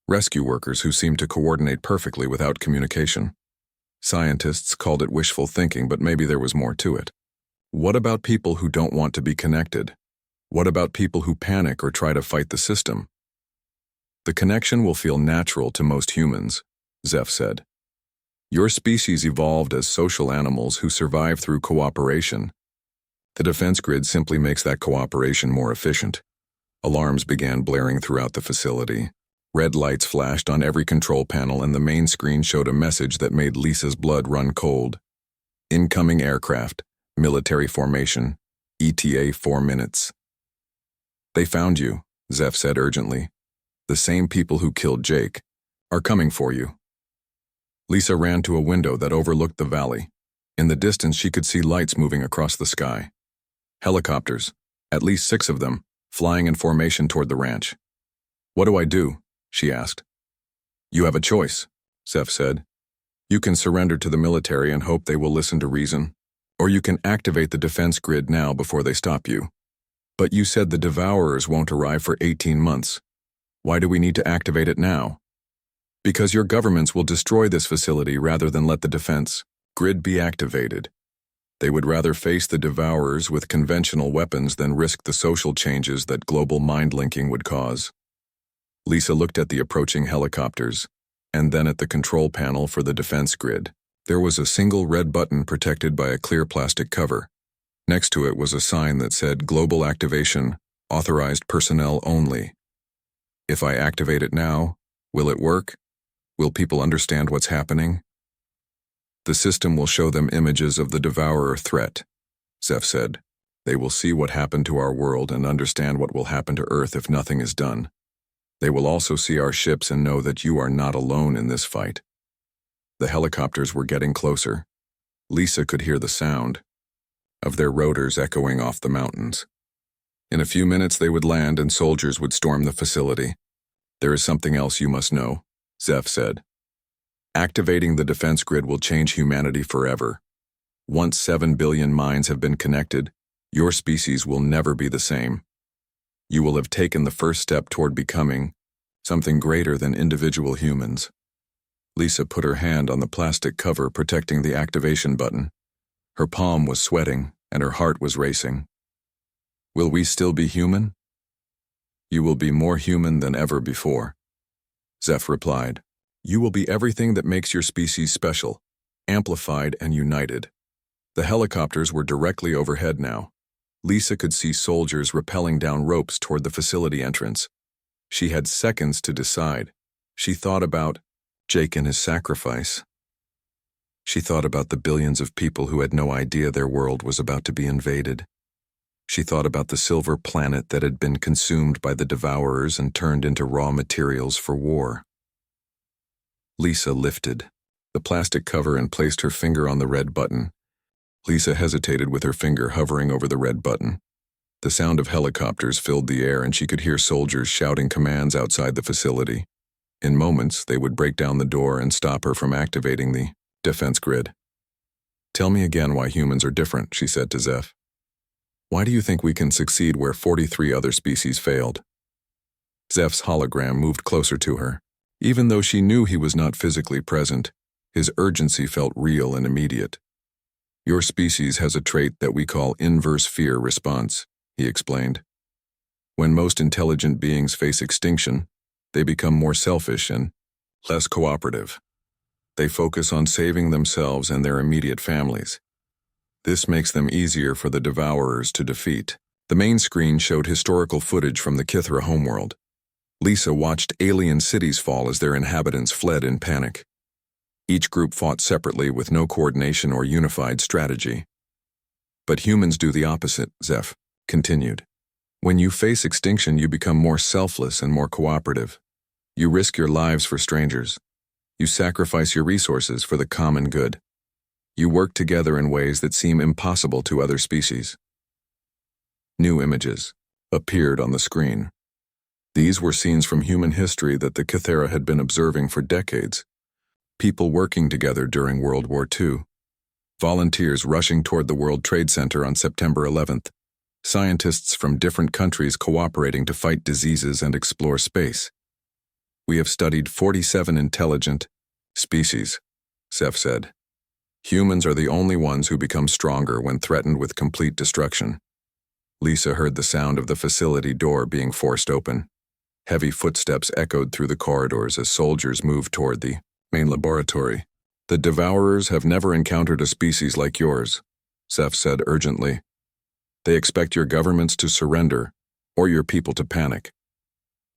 Rescue workers who seemed to coordinate perfectly without communication. Scientists called it wishful thinking, but maybe there was more to it. What about people who don't want to be connected? What about people who panic or try to fight the system? The connection will feel natural to most humans, Zeph said. Your species evolved as social animals who survive through cooperation. The defense grid simply makes that cooperation more efficient. Alarms began blaring throughout the facility. Red lights flashed on every control panel and the main screen showed a message that made Lisa's blood run cold. Incoming aircraft, military formation, ETA 4 minutes. They found you, Zeph said urgently. The same people who killed Jake are coming for you. Lisa ran to a window that overlooked the valley. In the distance, she could see lights moving across the sky. Helicopters, at least 6 of them, flying in formation toward the ranch. What do I do? She asked. You have a choice, Zeph said. You can surrender to the military and hope they will listen to reason, or you can activate the defense grid now before they stop you. But you said the Devourers won't arrive for 18 months. Why do we need to activate it now? Because your governments will destroy this facility rather than let the defense grid be activated. They would rather face the Devourers with conventional weapons than risk the social changes that global mind linking would cause. Lisa looked at the approaching helicopters, and then at the control panel for the defense grid. There was a single red button protected by a clear plastic cover. Next to it was a sign that said Global Activation, Authorized Personnel Only. If I activate it now, will it work? Will people understand what's happening? The system will show them images of the devourer threat, Zeph said. They will see what happened to our world and understand what will happen to Earth if nothing is done. They will also see our ships and know that you are not alone in this fight. The helicopters were getting closer. Lisa could hear the sound of their rotors echoing off the mountains. In a few minutes they would land and soldiers would storm the facility. There is something else you must know, Zeph said. Activating the defense grid will change humanity forever. Once 7 billion minds have been connected, your species will never be the same. You will have taken the first step toward becoming something greater than individual humans. Lisa put her hand on the plastic cover protecting the activation button. Her palm was sweating and her heart was racing. Will we still be human? You will be more human than ever before. Zeph replied. You will be everything that makes your species special, amplified and united. The helicopters were directly overhead now. Lisa could see soldiers rappelling down ropes toward the facility entrance. She had seconds to decide. She thought about Jake and his sacrifice. She thought about the billions of people who had no idea their world was about to be invaded. She thought about the silver planet that had been consumed by the devourers and turned into raw materials for war. Lisa lifted the plastic cover and placed her finger on the red button. Lisa hesitated with her finger hovering over the red button. The sound of helicopters filled the air and she could hear soldiers shouting commands outside the facility. In moments, they would break down the door and stop her from activating the defense grid. Tell me again why humans are different, she said to Zeph. Why do you think we can succeed where 43 other species failed? Zeph's hologram moved closer to her. Even though she knew he was not physically present, his urgency felt real and immediate. Your species has a trait that we call inverse fear response, he explained. When most intelligent beings face extinction, they become more selfish and less cooperative. They focus on saving themselves and their immediate families. This makes them easier for the devourers to defeat. The main screen showed historical footage from the Kithra homeworld. Lisa watched alien cities fall as their inhabitants fled in panic. Each group fought separately with no coordination or unified strategy. But humans do the opposite, Zeph continued. When you face extinction, you become more selfless and more cooperative. You risk your lives for strangers. You sacrifice your resources for the common good. You work together in ways that seem impossible to other species. New images appeared on the screen. These were scenes from human history that the Kithera had been observing for decades. People working together during World War II. Volunteers rushing toward the World Trade Center on September 11th. Scientists from different countries cooperating to fight diseases and explore space. We have studied 47 intelligent species, Zeph said. Humans are the only ones who become stronger when threatened with complete destruction. Lisa heard the sound of the facility door being forced open. Heavy footsteps echoed through the corridors as soldiers moved toward the main laboratory. The devourers have never encountered a species like yours, Zeph said urgently. They expect your governments to surrender or your people to panic.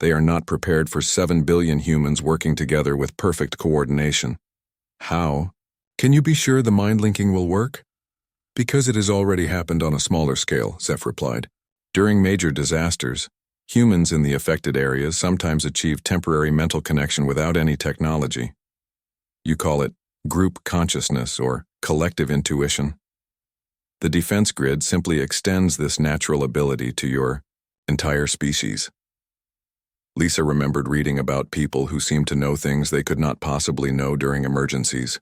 They are not prepared for 7 billion humans working together with perfect coordination. How? Can you be sure the mind linking will work? Because it has already happened on a smaller scale, Zeph replied. During major disasters, humans in the affected areas sometimes achieve temporary mental connection without any technology. You call it group consciousness or collective intuition. The defense grid simply extends this natural ability to your entire species. Lisa remembered reading about people who seemed to know things they could not possibly know during emergencies.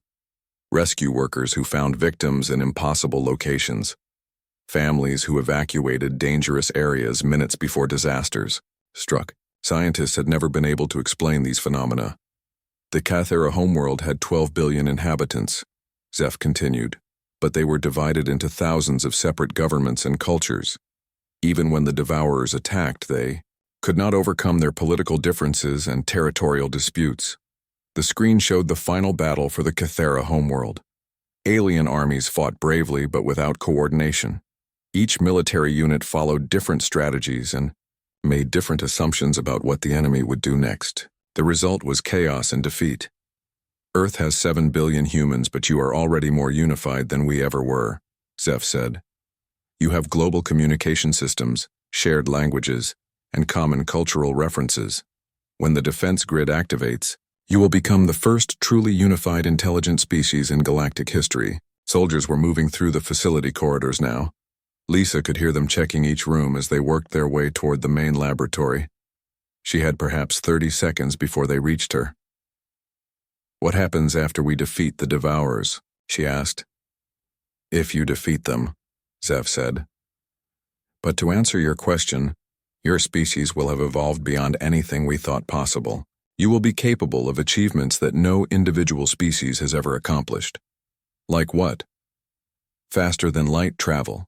Rescue workers who found victims in impossible locations. Families who evacuated dangerous areas minutes before disasters struck. Scientists had never been able to explain these phenomena. The Kithera homeworld had 12 billion inhabitants, Zeph continued, but they were divided into thousands of separate governments and cultures. Even when the devourers attacked, they could not overcome their political differences and territorial disputes. The screen showed the final battle for the Kithera homeworld. Alien armies fought bravely but without coordination. Each military unit followed different strategies and made different assumptions about what the enemy would do next. The result was chaos and defeat. Earth has 7 billion humans, but you are already more unified than we ever were, Zeph said. You have global communication systems, shared languages, and common cultural references. When the defense grid activates, you will become the first truly unified intelligent species in galactic history. Soldiers were moving through the facility corridors now. Lisa could hear them checking each room as they worked their way toward the main laboratory. She had perhaps 30 seconds before they reached her. What happens after we defeat the Devourers? She asked. If you defeat them, Zeph said. But to answer your question, your species will have evolved beyond anything we thought possible. You will be capable of achievements that no individual species has ever accomplished. Like what? Faster than light travel,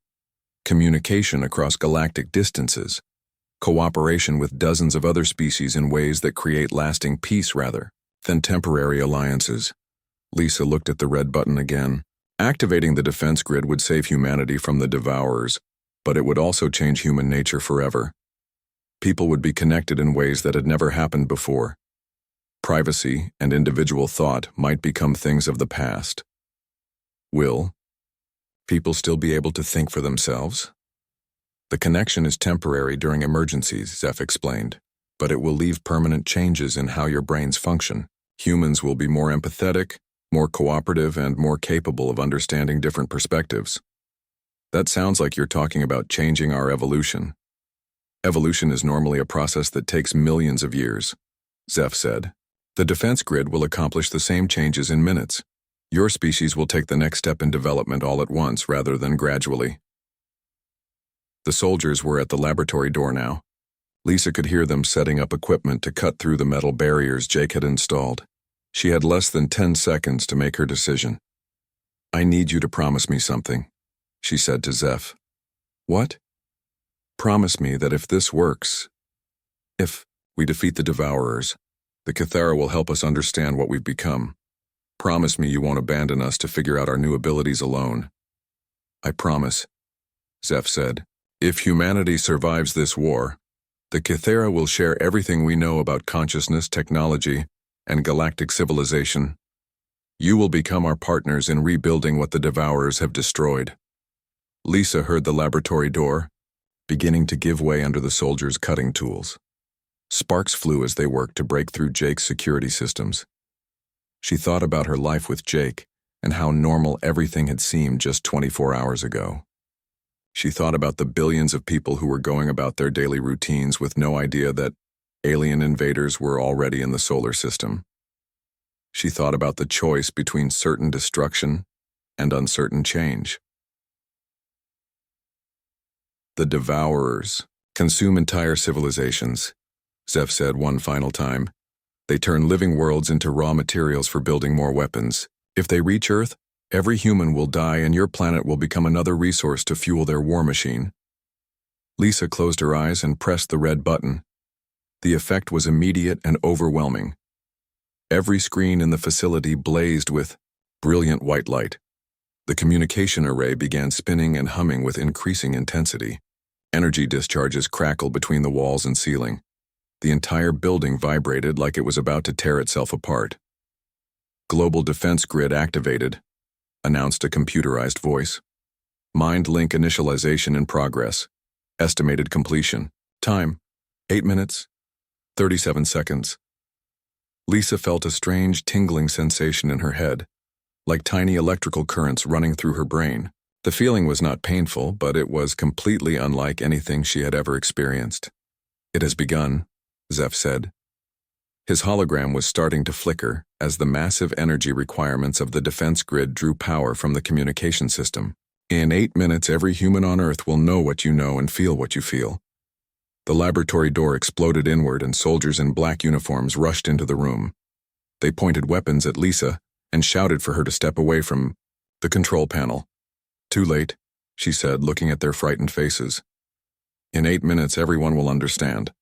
communication across galactic distances, cooperation with dozens of other species in ways that create lasting peace rather than temporary alliances. Lisa looked at the red button again. Activating the defense grid would save humanity from the Devourers, but it would also change human nature forever. People would be connected in ways that had never happened before. Privacy and individual thought might become things of the past. Will people still be able to think for themselves? The connection is temporary during emergencies, Zeph explained, but it will leave permanent changes in how your brains function. Humans will be more empathetic, more cooperative, and more capable of understanding different perspectives. That sounds like you're talking about changing our evolution. Evolution is normally a process that takes millions of years, Zeph said. The defense grid will accomplish the same changes in minutes. Your species will take the next step in development all at once rather than gradually. The soldiers were at the laboratory door now. Lisa could hear them setting up equipment to cut through the metal barriers Jake had installed. She had less than 10 seconds to make her decision. I need you to promise me something, she said to Zeph. What? Promise me that if this works, if we defeat the Devourers, the Cathara will help us understand what we've become. Promise me you won't abandon us to figure out our new abilities alone. I promise, Zeph said. If humanity survives this war, the Cathara will share everything we know about consciousness, technology, and galactic civilization. You will become our partners in rebuilding what the Devourers have destroyed. Lisa heard the laboratory door beginning to give way under the soldiers' cutting tools. Sparks flew as they worked to break through Jake's security systems. She thought about her life with Jake and how normal everything had seemed just 24 hours ago. She thought about the billions of people who were going about their daily routines with no idea that alien invaders were already in the solar system. She thought about the choice between certain destruction and uncertain change. The Devourers consume entire civilizations, Zeph said one final time. They turn living worlds into raw materials for building more weapons. If they reach Earth, every human will die and your planet will become another resource to fuel their war machine. Lisa closed her eyes and pressed the red button. The effect was immediate and overwhelming. Every screen in the facility blazed with brilliant white light. The communication array began spinning and humming with increasing intensity. Energy discharges crackled between the walls and ceiling. The entire building vibrated like it was about to tear itself apart. Global defense grid activated, announced a computerized voice. Mind link initialization in progress. Estimated completion. Time, 8 minutes, 37 seconds. Lisa felt a strange tingling sensation in her head, like tiny electrical currents running through her brain. The feeling was not painful, but it was completely unlike anything she had ever experienced. It has begun, Zeph said. His hologram was starting to flicker as the massive energy requirements of the defense grid drew power from the communication system. In 8 minutes, every human on Earth will know what you know and feel what you feel. The laboratory door exploded inward and soldiers in black uniforms rushed into the room. They pointed weapons at Lisa and shouted for her to step away from the control panel. Too late, she said, looking at their frightened faces. In 8 minutes, everyone will understand.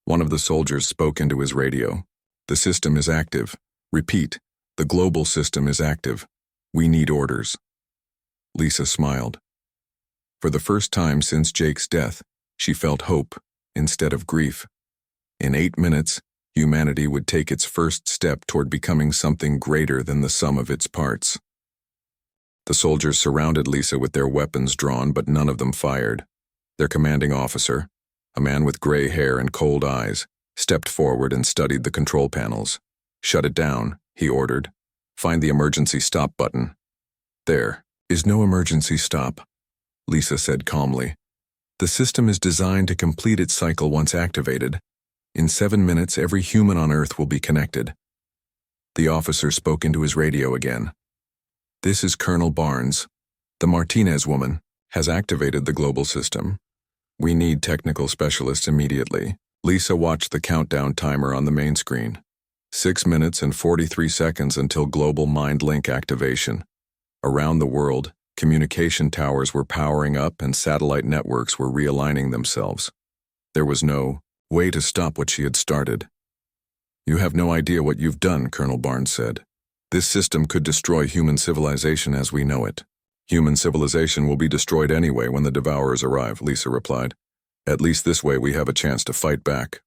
One of the soldiers spoke into his radio. The system is active. Repeat, the global system is active. We need orders. Lisa smiled. For the first time since Jake's death, she felt hope instead of grief. In 8 minutes, humanity would take its first step toward becoming something greater than the sum of its parts. The soldiers surrounded Lisa with their weapons drawn, but none of them fired. Their commanding officer, a man with gray hair and cold eyes, stepped forward and studied the control panels. "Shut it down," he ordered. "Find the emergency stop button." "There is no emergency stop," Lisa said calmly. "The system is designed to complete its cycle once activated. In 7 minutes, every human on Earth will be connected." The officer spoke into his radio again. "This is Colonel Barnes. The Martinez woman has activated the global system. We need technical specialists immediately." Lisa watched the countdown timer on the main screen. 6 minutes and 43 seconds until global mind link activation. Around the world, communication towers were powering up and satellite networks were realigning themselves. There was no way to stop what she had started. "You have no idea what you've done," Colonel Barnes said. "This system could destroy human civilization as we know it." "Human civilization will be destroyed anyway when the Devourers arrive," Lisa replied. "At least this way we have a chance to fight back."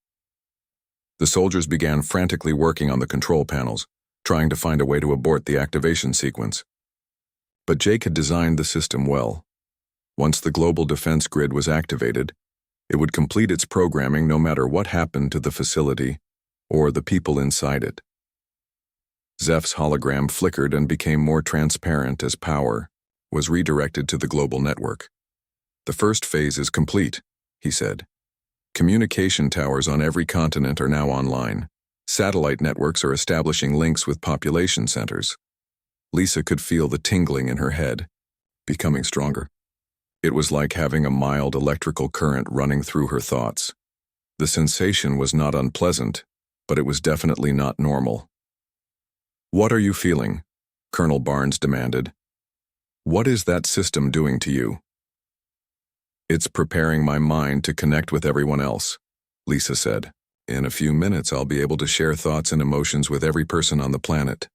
The soldiers began frantically working on the control panels, trying to find a way to abort the activation sequence. But Jake had designed the system well. Once the global defense grid was activated, it would complete its programming no matter what happened to the facility or the people inside it. Zeph's hologram flickered and became more transparent as power was redirected to the global network. "The first phase is complete," he said. "Communication towers on every continent are now online. Satellite networks are establishing links with population centers." Lisa could feel the tingling in her head, becoming stronger. It was like having a mild electrical current running through her thoughts. The sensation was not unpleasant, but it was definitely not normal. "What are you feeling?" Colonel Barnes demanded. "What is that system doing to you?" "It's preparing my mind to connect with everyone else," Lisa said. "In a few minutes, I'll be able to share thoughts and emotions with every person on the planet."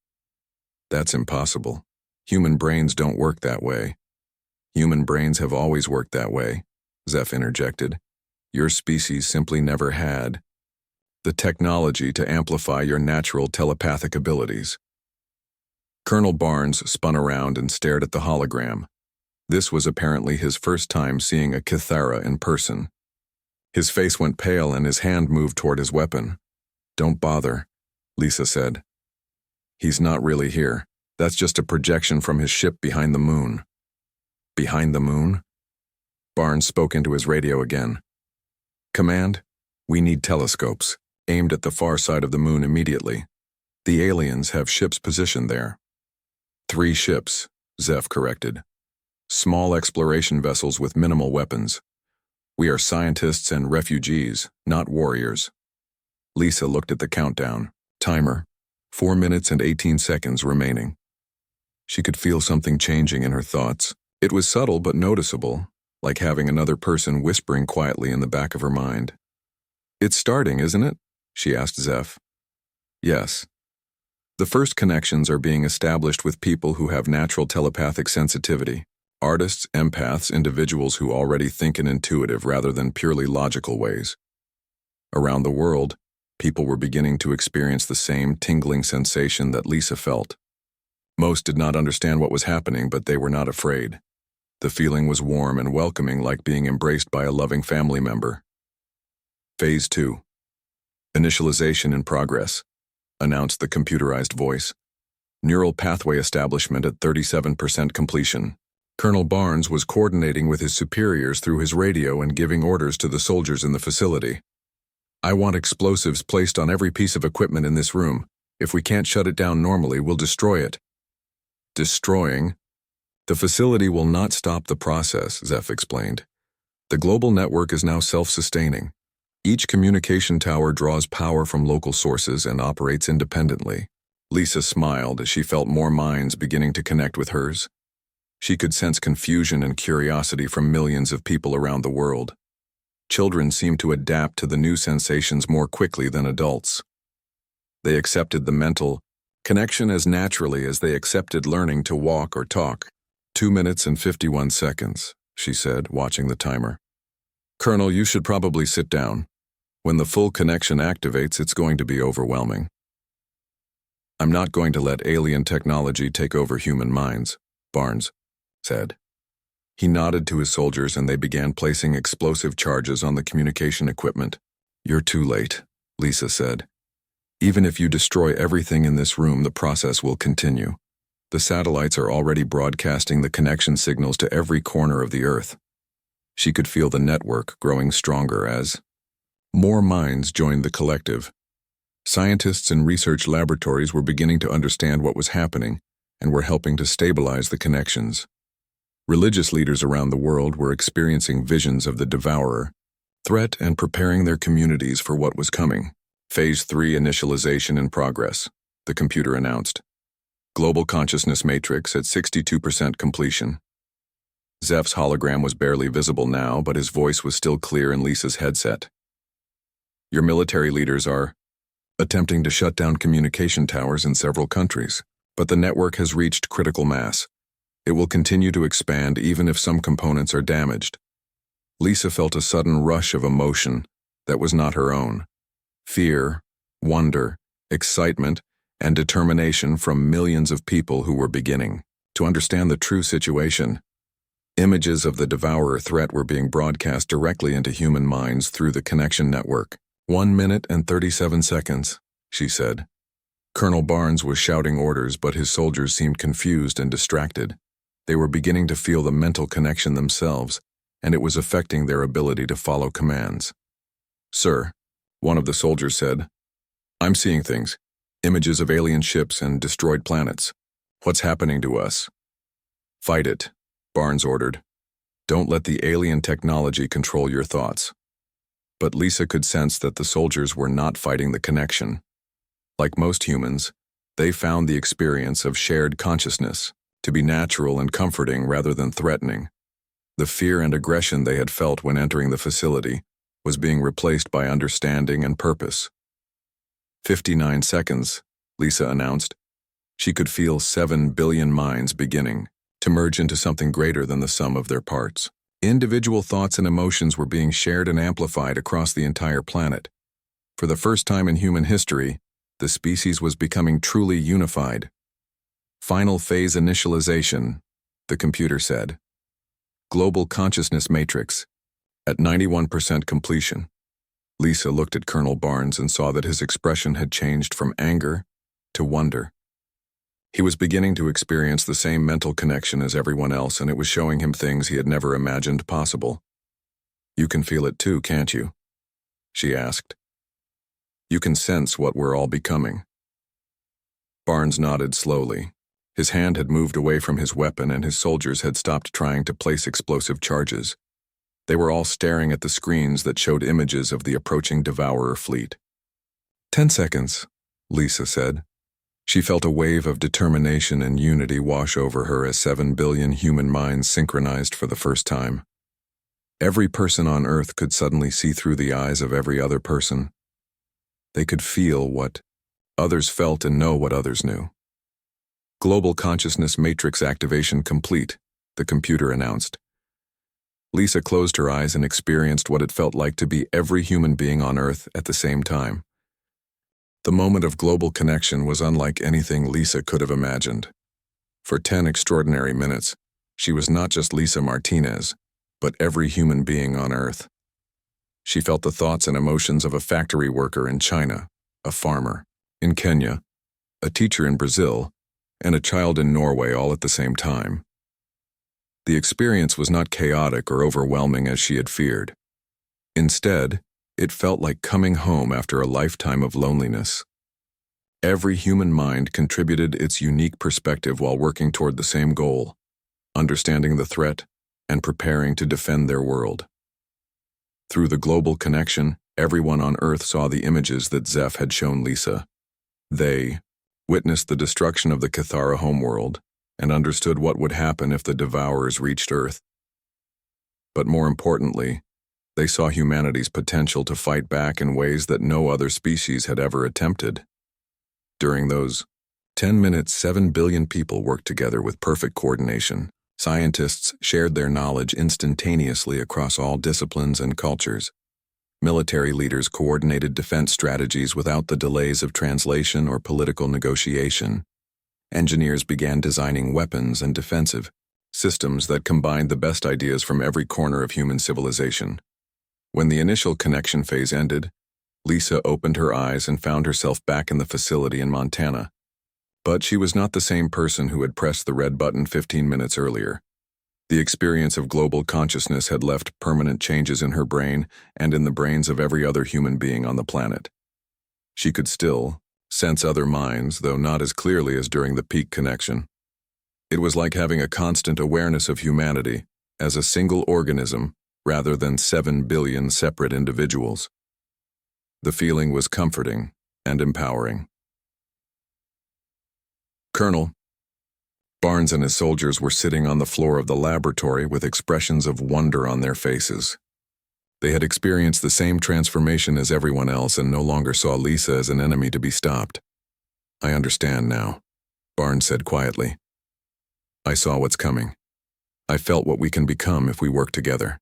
"That's impossible. Human brains don't work that way." "Human brains have always worked that way," Zeph interjected. "Your species simply never had the technology to amplify your natural telepathic abilities." Colonel Barnes spun around and stared at the hologram. This was apparently his first time seeing a Kithara in person. His face went pale and his hand moved toward his weapon. "Don't bother," Lisa said. "He's not really here. That's just a projection from his ship behind the moon." "Behind the moon?" Barnes spoke into his radio again. "Command, we need telescopes, aimed at the far side of the moon immediately. The aliens have ships positioned there." 3 ships, Zeph corrected. "Small exploration vessels with minimal weapons. We are scientists and refugees, not warriors." Lisa looked at the countdown. Timer. 4 minutes and 18 seconds remaining. She could feel something changing in her thoughts. It was subtle but noticeable, like having another person whispering quietly in the back of her mind. "It's starting, isn't it?" she asked Zeph. "Yes. The first connections are being established with people who have natural telepathic sensitivity. Artists, empaths, individuals who already think in intuitive rather than purely logical ways. Around the world, people were beginning to experience the same tingling sensation that Lisa felt. Most did not understand what was happening, but they were not afraid. The feeling was warm and welcoming, like being embraced by a loving family member. Phase 2. "Initialization in progress," announced the computerized voice. "Neural pathway establishment at 37% completion." Colonel Barnes was coordinating with his superiors through his radio and giving orders to the soldiers in the facility. "I want explosives placed on every piece of equipment in this room. If we can't shut it down normally, we'll destroy it." "Destroying?" "The facility will not stop the process," Zeph explained. "The global network is now self-sustaining. Each communication tower draws power from local sources and operates independently." Lisa smiled as she felt more minds beginning to connect with hers. She could sense confusion and curiosity from millions of people around the world. Children seemed to adapt to the new sensations more quickly than adults. They accepted the mental, connection as naturally as they accepted learning to walk or talk. 2 minutes and 51 seconds, she said, watching the timer. Colonel, you should probably sit down. When the full connection activates, it's going to be overwhelming. I'm not going to let alien technology take over human minds, Barnes said. He nodded to his soldiers and they began placing explosive charges on the communication equipment. You're too late, Lisa said. Even if you destroy everything in this room, the process will continue. The satellites are already broadcasting the connection signals to every corner of the Earth. She could feel the network growing stronger as more minds joined the collective. Scientists in research laboratories were beginning to understand what was happening and were helping to stabilize the connections. Religious leaders around the world were experiencing visions of the devourer, threat, and preparing their communities for what was coming. Phase 3 initialization in progress, the computer announced. Global consciousness matrix at 62% completion. Zeph's hologram was barely visible now, but his voice was still clear in Lisa's headset. Your military leaders are attempting to shut down communication towers in several countries, but the network has reached critical mass. It will continue to expand even if some components are damaged. Lisa felt a sudden rush of emotion that was not her own. Fear, wonder, excitement, and determination from millions of people who were beginning to understand the true situation. Images of the devourer threat were being broadcast directly into human minds through the connection network. 1 minute and 37 seconds, she said. Colonel Barnes was shouting orders, but his soldiers seemed confused and distracted. They were beginning to feel the mental connection themselves, and it was affecting their ability to follow commands. Sir, one of the soldiers said, I'm seeing things, images of alien ships and destroyed planets. What's happening to us? Fight it, Barnes ordered. Don't let the alien technology control your thoughts. But Lisa could sense that the soldiers were not fighting the connection. Like most humans, they found the experience of shared consciousness to be natural and comforting rather than threatening. The fear and aggression they had felt when entering the facility was being replaced by understanding and purpose. 59 seconds, Lisa announced. She could feel 7 billion minds beginning to merge into something greater than the sum of their parts. Individual thoughts and emotions were being shared and amplified across the entire planet. For the first time in human history, the species was becoming truly unified. Final phase initialization, the computer said. Global consciousness matrix, at 91% completion. Lisa looked at Colonel Barnes and saw that his expression had changed from anger to wonder. He was beginning to experience the same mental connection as everyone else, and it was showing him things he had never imagined possible. You can feel it too, can't you? She asked. You can sense what we're all becoming. Barnes nodded slowly. His hand had moved away from his weapon and his soldiers had stopped trying to place explosive charges. They were all staring at the screens that showed images of the approaching devourer fleet. 10 seconds, Lisa said. She felt a wave of determination and unity wash over her as 7 billion human minds synchronized for the first time. Every person on Earth could suddenly see through the eyes of every other person. They could feel what others felt and know what others knew. Global consciousness matrix activation complete, the computer announced. Lisa closed her eyes and experienced what it felt like to be every human being on Earth at the same time. The moment of global connection was unlike anything Lisa could have imagined. For 10 extraordinary minutes, she was not just Lisa Martinez, but every human being on Earth. She felt the thoughts and emotions of a factory worker in China, a farmer in Kenya, a teacher in Brazil, and a child in Norway all at the same time. The experience was not chaotic or overwhelming as she had feared. Instead, it felt like coming home after a lifetime of loneliness. Every human mind contributed its unique perspective while working toward the same goal, understanding the threat and preparing to defend their world. Through the global connection, everyone on Earth saw the images that Zeph had shown Lisa. They witnessed the destruction of the Cathara homeworld and understood what would happen if the devourers reached Earth. But more importantly, they saw humanity's potential to fight back in ways that no other species had ever attempted. During those 10 minutes, 7 billion people worked together with perfect coordination. Scientists shared their knowledge instantaneously across all disciplines and cultures. Military leaders coordinated defense strategies without the delays of translation or political negotiation. Engineers began designing weapons and defensive systems that combined the best ideas from every corner of human civilization. When the initial connection phase ended, Lisa opened her eyes and found herself back in the facility in Montana. But she was not the same person who had pressed the red button 15 minutes earlier. The experience of global consciousness had left permanent changes in her brain and in the brains of every other human being on the planet. She could still sense other minds, though not as clearly as during the peak connection. It was like having a constant awareness of humanity as a single organism rather than 7 billion separate individuals. The feeling was comforting and empowering. Colonel Barnes and his soldiers were sitting on the floor of the laboratory with expressions of wonder on their faces. They had experienced the same transformation as everyone else and no longer saw Lisa as an enemy to be stopped. "I understand now," Barnes said quietly. "I saw what's coming. I felt what we can become if we work together."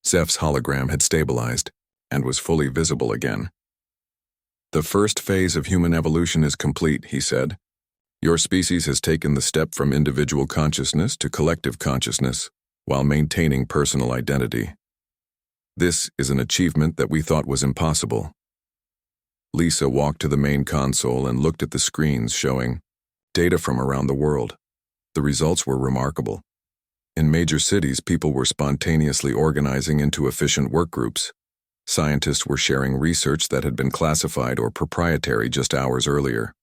Zeph's hologram had stabilized and was fully visible again. "The first phase of human evolution is complete," he said. "Your species has taken the step from individual consciousness to collective consciousness while maintaining personal identity. This is an achievement that we thought was impossible." Lisa walked to the main console and looked at the screens showing data from around the world. The results were remarkable. In major cities, people were spontaneously organizing into efficient work groups. Scientists were sharing research that had been classified or proprietary just hours earlier.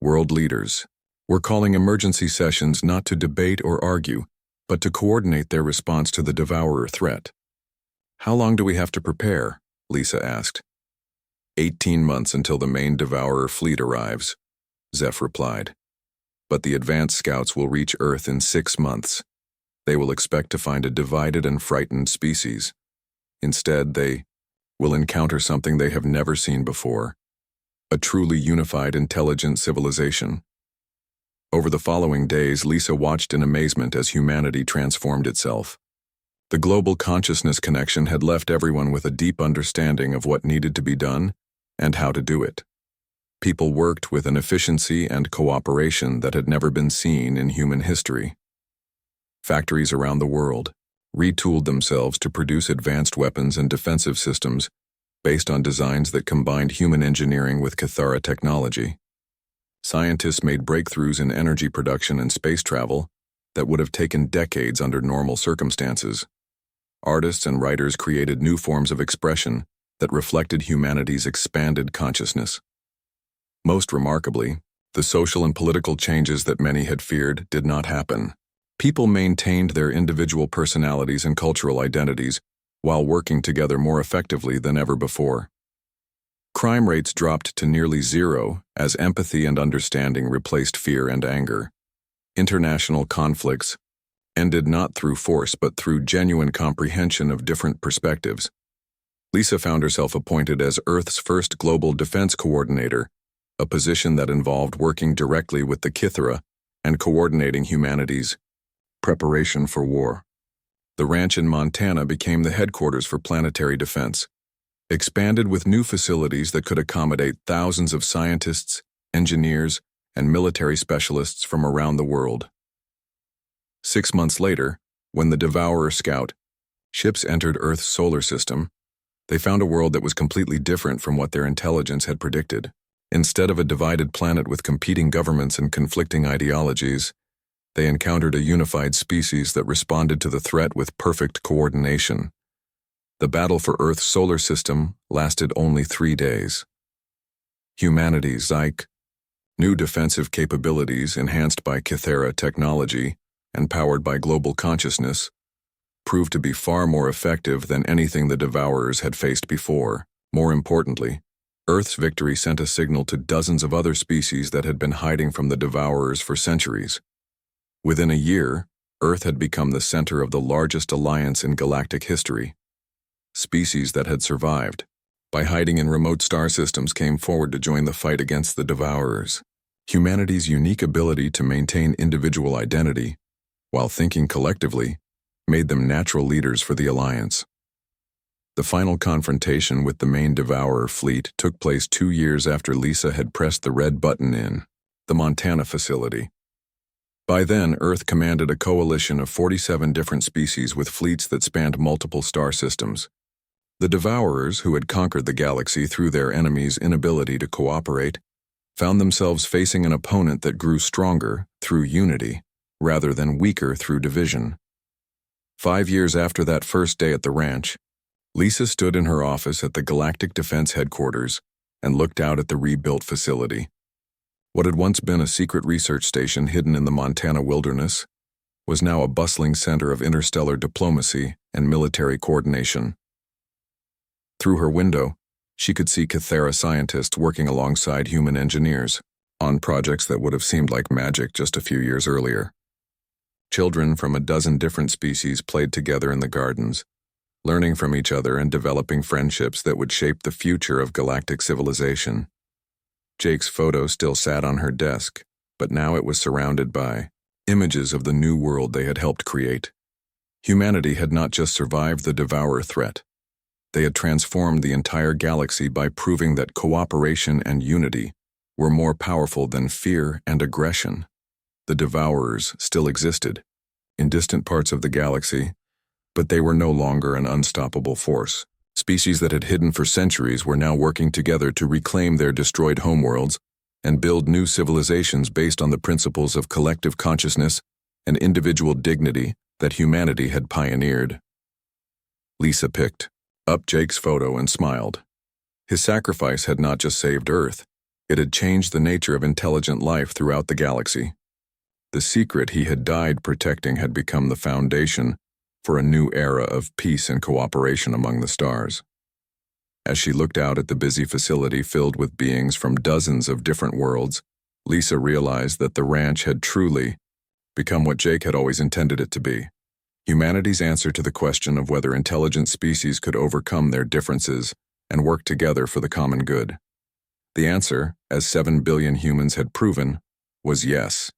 World leaders were calling emergency sessions not to debate or argue, but to coordinate their response to the devourer threat. "How long do we have to prepare?" Lisa asked. 18 months until the main devourer fleet arrives," Zeph replied. "But the advanced scouts will reach Earth in 6 months. They will expect to find a divided and frightened species. Instead, they will encounter something they have never seen before: a truly unified, intelligent civilization." Over the following days, Lisa watched in amazement as humanity transformed itself. The global consciousness connection had left everyone with a deep understanding of what needed to be done and how to do it. People worked with an efficiency and cooperation that had never been seen in human history. Factories around the world retooled themselves to produce advanced weapons and defensive systems based on designs that combined human engineering with Kithara technology. Scientists made breakthroughs in energy production and space travel that would have taken decades under normal circumstances. Artists and writers created new forms of expression that reflected humanity's expanded consciousness. Most remarkably, the social and political changes that many had feared did not happen. People maintained their individual personalities and cultural identities while working together more effectively than ever before. Crime rates dropped to nearly zero as empathy and understanding replaced fear and anger. International conflicts ended not through force but through genuine comprehension of different perspectives. Lisa found herself appointed as Earth's first global defense coordinator, a position that involved working directly with the Kithara and coordinating humanity's preparation for war. The ranch in Montana became the headquarters for planetary defense, expanded with new facilities that could accommodate thousands of scientists, engineers, and military specialists from around the world. 6 months later, when the Devourer Scout ships entered Earth's solar system, they found a world that was completely different from what their intelligence had predicted. Instead of a divided planet with competing governments and conflicting ideologies, they encountered a unified species that responded to the threat with perfect coordination. The battle for Earth's solar system lasted only 3 days. Humanity's Zyke, new defensive capabilities enhanced by Kithara technology and powered by global consciousness, proved to be far more effective than anything the Devourers had faced before. More importantly, Earth's victory sent a signal to dozens of other species that had been hiding from the Devourers for centuries. Within a year, Earth had become the center of the largest alliance in galactic history. Species that had survived by hiding in remote star systems came forward to join the fight against the Devourers. Humanity's unique ability to maintain individual identity, while thinking collectively, made them natural leaders for the Alliance. The final confrontation with the main Devourer fleet took place 2 years after Lisa had pressed the red button in the Montana facility. By then, Earth commanded a coalition of 47 different species with fleets that spanned multiple star systems. The Devourers, who had conquered the galaxy through their enemies' inability to cooperate, found themselves facing an opponent that grew stronger through unity, rather than weaker through division. 5 years after that first day at the ranch, Lisa stood in her office at the Galactic Defense Headquarters and looked out at the rebuilt facility. What had once been a secret research station hidden in the Montana wilderness was now a bustling center of interstellar diplomacy and military coordination. Through her window, she could see Cathera scientists working alongside human engineers on projects that would have seemed like magic just a few years earlier. Children from a dozen different species played together in the gardens, learning from each other and developing friendships that would shape the future of galactic civilization. Jake's photo still sat on her desk, but now it was surrounded by images of the new world they had helped create. Humanity had not just survived the Devourer threat. They had transformed the entire galaxy by proving that cooperation and unity were more powerful than fear and aggression. The Devourers still existed, in distant parts of the galaxy, but they were no longer an unstoppable force. Species that had hidden for centuries were now working together to reclaim their destroyed homeworlds and build new civilizations based on the principles of collective consciousness and individual dignity that humanity had pioneered. Lisa picked up Jake's photo and smiled. His sacrifice had not just saved Earth, it had changed the nature of intelligent life throughout the galaxy. The secret he had died protecting had become the foundation for a new era of peace and cooperation among the stars. As she looked out at the busy facility filled with beings from dozens of different worlds, Lisa realized that the ranch had truly become what Jake had always intended it to be. Humanity's answer to the question of whether intelligent species could overcome their differences and work together for the common good. The answer, as 7 billion humans had proven, was yes.